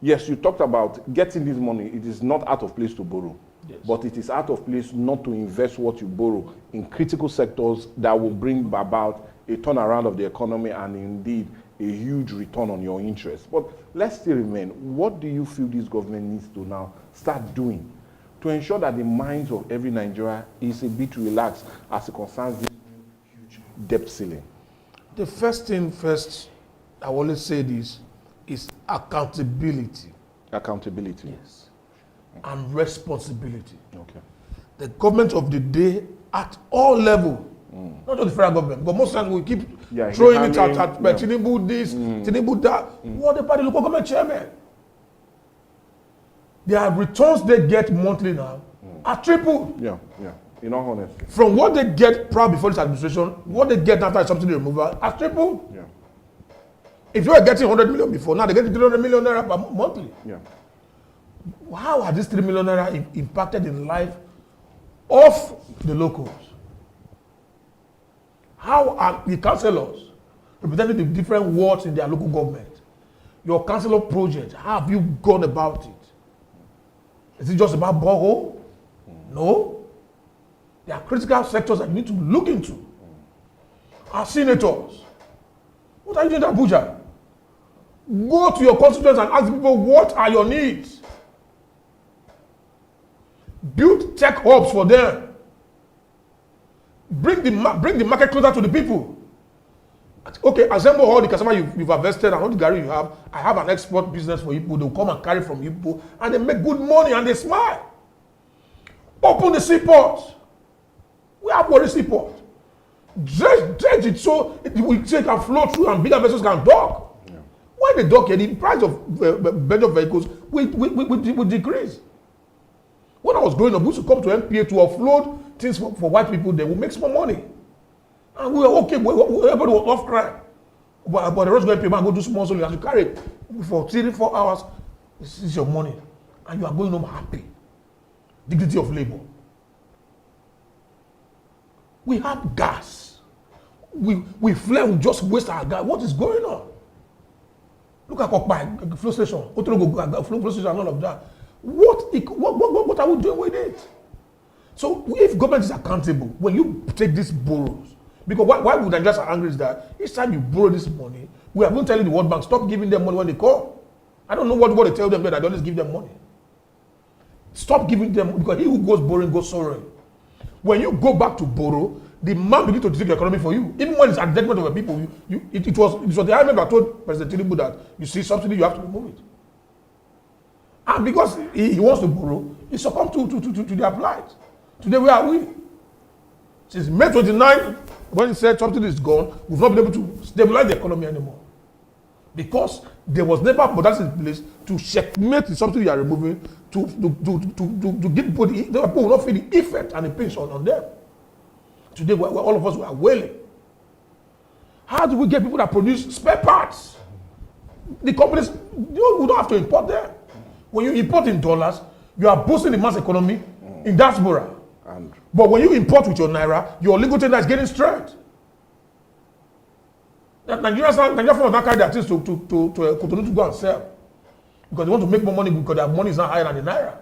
Yes, you talked about getting this money. It is not out of place to borrow, yes, but it is out of place not to invest what you borrow in critical sectors that will bring about a turnaround of the economy and indeed a huge return on your interest. But let's still remain. What do you feel this government needs to now start doing to ensure that the minds of every Nigerian is a bit relaxed as it concerns this huge debt ceiling? The first thing first, I always say this, is accountability. Accountability. Yes. And responsibility. Okay. The government of the day at all levels, not just the federal government, but most times we keep throwing it at Tinubu this, Tinubu that. What about the local government chairman? Their returns they get monthly now are tripled. Yeah. In all honesty. From what they get prior before this administration, what they get after subsidy removal are tripled. Yeah. If you were getting 100 million before, now they're getting 300 million naira per monthly. Yeah. How are these 3 million naira impacted in life of the locals? How are the councillors representing the different wards in their local government? Your councillor project, how have you gone about it? Is it just about borehole? No. There are critical sectors that you need to look into. Our senators, what are you doing in Abuja? Go to your constituents and ask people, what are your needs? Build tech hubs for them. Bring the market closer to the people. Okay, assemble all the cassava you've harvested and all the gari you have. I have an export business for people. They'll come and carry from people and they make good money and they smile. Open the seaport. We have Warri seaport. Dredge it so it can flow through and bigger vessels can dock. Yeah. When they dock here, the price of bench vehicles will decrease. When I was growing up, we used to come to MPA to offload things for white people. They will make small money. And we were okay. Everybody was off crime. But the rest going to pay and go do small, so you have to carry it for 3-4 hours. This is your money. And you are going home happy. Dignity of labor. We have gas. We flare, we just waste our gas. What is going on? Look at Kokpai, flow station, flow station and all of that. What are we doing with it? So if government is accountable, when you take these borrows, because why would Nigerians are angry is that each time you borrow this money, we have been telling the World Bank, stop giving them money when they call. I don't know what they tell them, but I always give them money. Stop giving them, because he who goes borrowing goes sorrowing. When you go back to borrow, the man begins to take the economy for you. Even when it's at the detriment of the people, it was the IMF that told President Tinubu that you see subsidy, you have to remove it. And because he wants to borrow, he succumbed to their plight. Today, where are we? Since May 29, when he said subsidy is gone, we've not been able to stabilize the economy anymore. Because there was never modernity in place to checkmate the subsidy you are removing, to give people, the people will not feel the effect and the pinch on them. Today, all of us are wailing. How do we get people that produce spare parts? The companies, we don't have to import them. When you import in dollars, you are boosting the mass economy in diaspora. But when you import with your naira, your legal tender is getting strength. Nigerians now carry their things to Cotonou to go and sell. because they want to make more money because their money is not higher than the naira.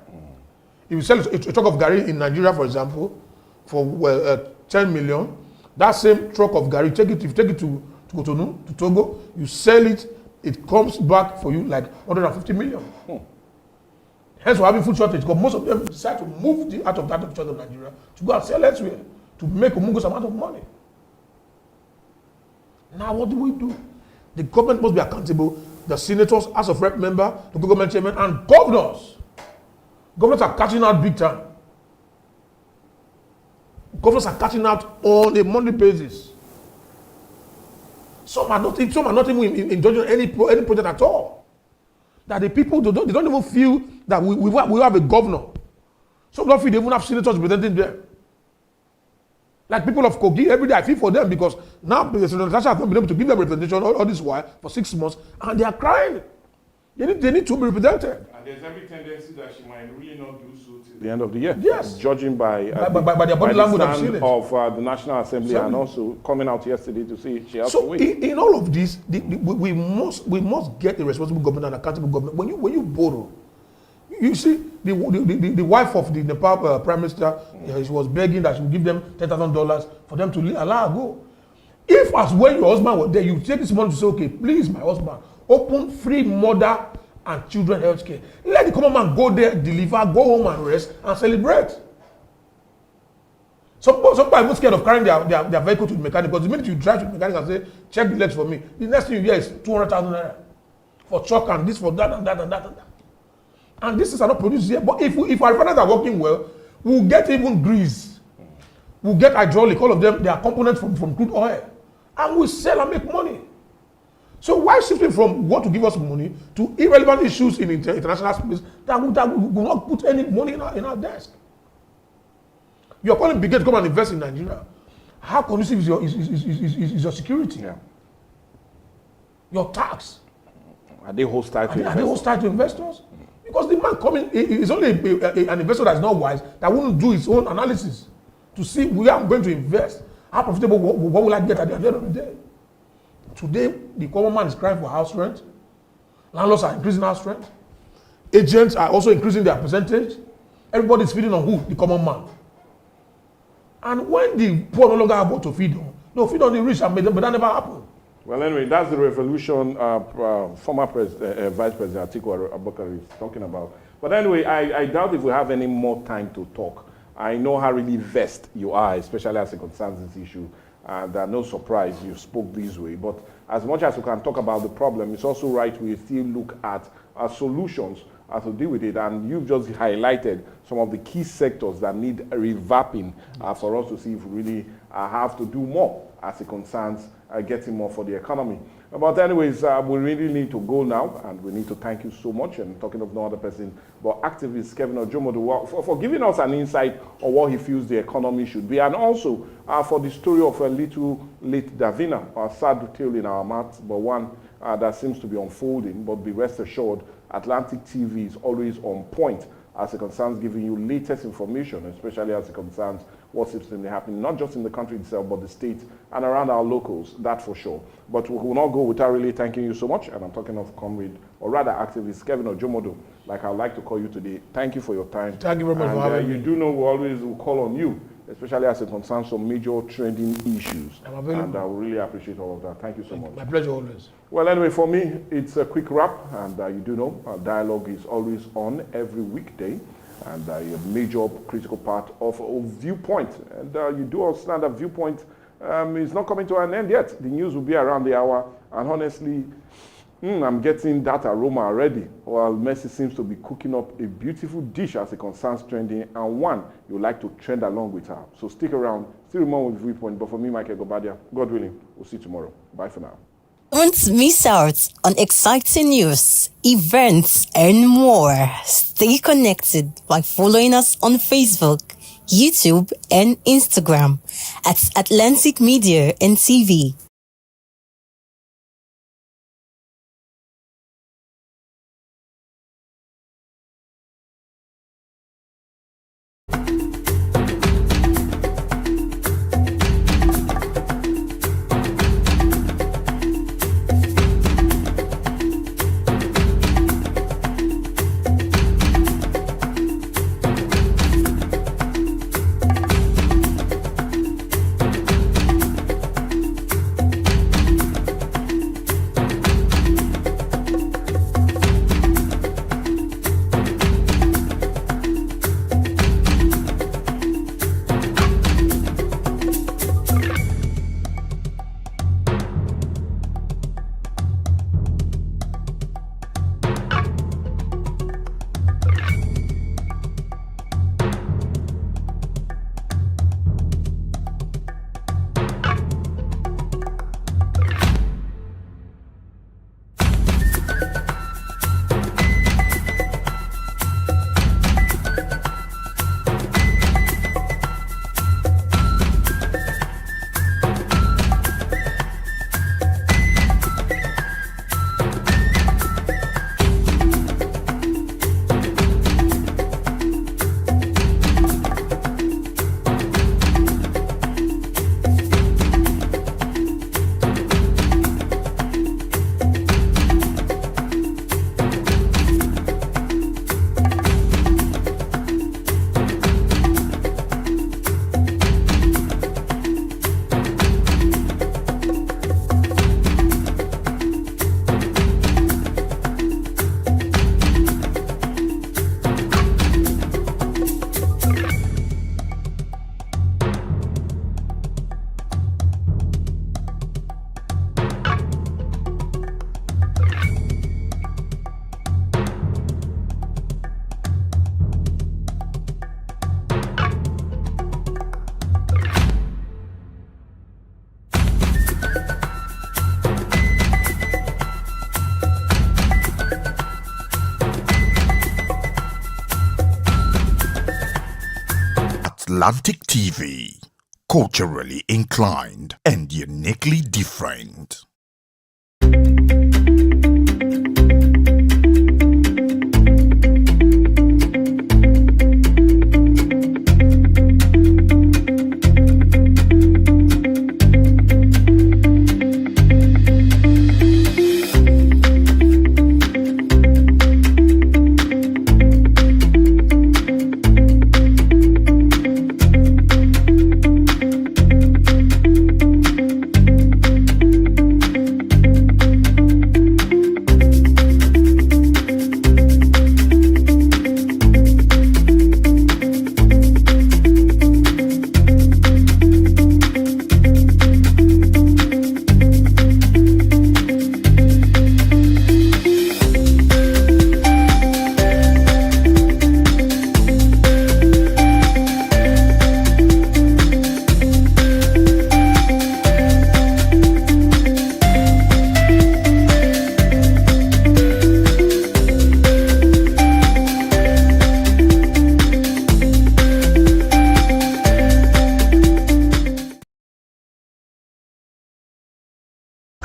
If you sell a truck of gari in Nigeria, for example, for 10 million, that same truck of gari, if you take it to Cotonou, to Togo, you sell it, it comes back for you like 150 million. Hence, we're having food shortage because most of them decide to move out of that part of Nigeria to go and sell elsewhere to make a humongous amount of money. Now, what do? The government must be accountable. The senators, House of Rep member, the government chairman, and governors. Governors are catching out big time. Governors are catching out on a monthly basis. Some are not even in judging any project at all. That the people they don't even feel that we have a governor. Some don't feel they even have senators representing them. Like people of Kogi, every day I feel for them because now the Natasha has not been able to give them representation all this while for 6 months, and they are crying. They need to be represented. And there's every tendency that she might really not do so till the end of the year. Yes. Judging by their body language of the National Assembly and also coming out yesterday to say she has to So wait. in all of this, we must get a responsible government and accountable government. When you borrow, you see the wife of the Nepal Prime Minister, she was begging that she would give them $10,000 for them to allow her go. If as when your husband was there, you take this money to say, okay, please, my husband, open free mother and children health care. Let the common man go there, deliver, go home and rest and celebrate. Some people are even scared of carrying their vehicle to the mechanic because the minute you drive to the mechanic and say, check the legs for me, the next thing you hear is 200,000 naira for truck and this for that and that and that and that. And this is not produced here. But if our refiners are working well, we'll get even grease. We'll get hydraulic, all of them, they are components from crude oil. And we sell and make money. So why shifting from what to give us money to irrelevant issues in international space that will not put any money in our desk? You're calling big to come and invest in Nigeria. How conducive is your security? Yeah. Your tax? Are they hostile to investors? Are they hostile to investors? Because the man coming is only an investor that is not wise, that wouldn't do his own analysis to see where I'm going to invest. How profitable, what will I get at the end of the day? Today, the common man is crying for house rent. Landlords are increasing house rent. Agents are also increasing their percentage. Everybody is feeding on who? The common man. And when the poor no longer have what to feed on, they'll feed on the rich, but that never happened. Well, anyway, that's the revolution former Vice President Atiku Abubakar is talking about. But anyway, I doubt if we have any more time to talk. I know how really vexed you are, especially as it concerns this issue. And no surprise you spoke this way. But as much as we can talk about the problem, it's also right we still look at solutions to deal with it. And you've just highlighted some of the key sectors that need revamping for us to see if we really have to do more as it concerns getting more for the economy. But anyways, we really need to go now, and we need to thank you so much. And talking of no other person, but activist Kevin Ojomodu for giving us an insight on what he feels the economy should be, and also for the story of a little late Davina, a sad tale in our mouths, but one that seems to be unfolding. But be rest assured, Atlantic TV is always on point as it concerns giving you latest information, especially as it concerns what seems to be happening, not just in the country itself, but the state and around our locals, that for sure. But we will not go without really thanking you so much, and I'm talking of comrade, or rather activist, Kevin Ojomodu, like I'd like to call you today. Thank you for your time. Thank you very much for having me. You do know we always will call on you, especially as it concerns some major trending issues. I'm available. And I will really appreciate all of that. Thank you so much. My pleasure always. Well, anyway, for me, it's a quick wrap, and you do know our dialogue is always on every weekday, and a major critical part of Viewpoint. And you do understand that Viewpoint is not coming to an end yet. The news will be around the hour, and honestly, I'm getting that aroma already. While Mercy seems to be cooking up a beautiful dish as it concerns trending, and one you like to trend along with her. So stick around, still remain with Viewpoint. But for me, Michael Gobadia, God willing, we'll see you tomorrow. Bye for now. Don't miss out on exciting news, events, and more. Stay connected by following us on Facebook, YouTube, and Instagram at Atlantic Media and TV. Atlantic TV. Culturally inclined and uniquely different.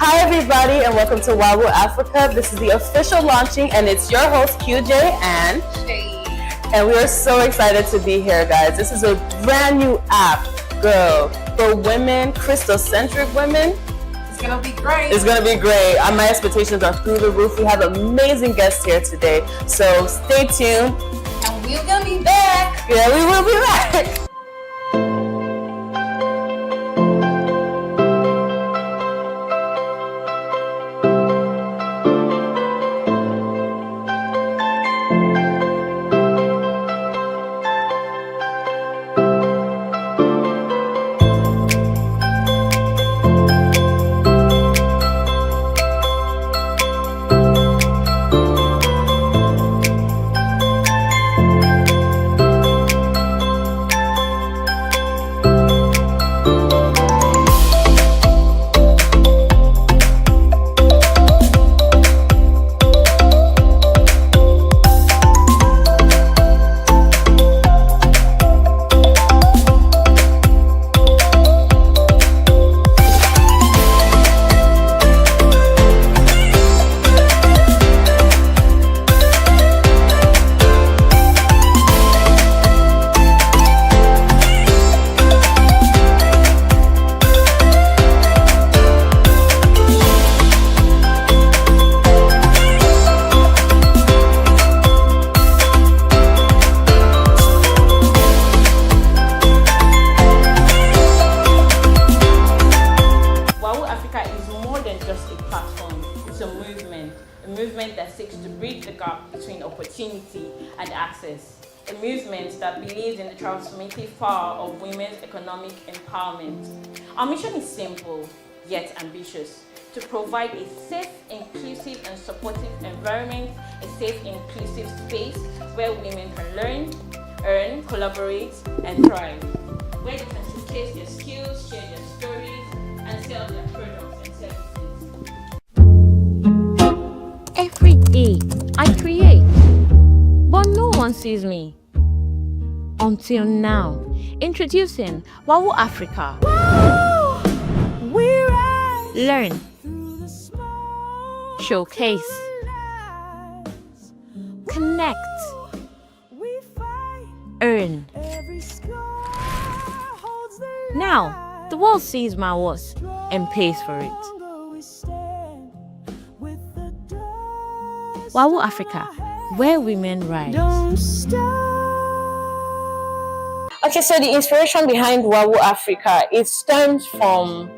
Hi everybody and welcome to Wawu Africa. This is the official launching and it's your host QJ and we are so excited to be here, guys. This is a brand new app, girl, for women, Christocentric women. It's gonna be great. It's gonna be great. My expectations are through the roof. We have amazing guests here today, so stay tuned. And we're gonna be back. Yeah, we will be back. That seeks to bridge the gap between opportunity and access. A movement that believes in the transformative power of women's economic empowerment. Our mission is simple, yet ambitious, to provide a safe, inclusive and supportive environment, a safe, inclusive space where women can learn, earn, collaborate and thrive, where they can showcase their skills, share their stories and sell their products and services. Every day, I create, but no one sees me. Until now. Introducing Wawu Africa. Learn. Showcase. Connect. Earn. Now, the world sees my worth and pays for it. Wawu Africa, where women rise. Okay, so the inspiration behind Wawu Africa, it stems from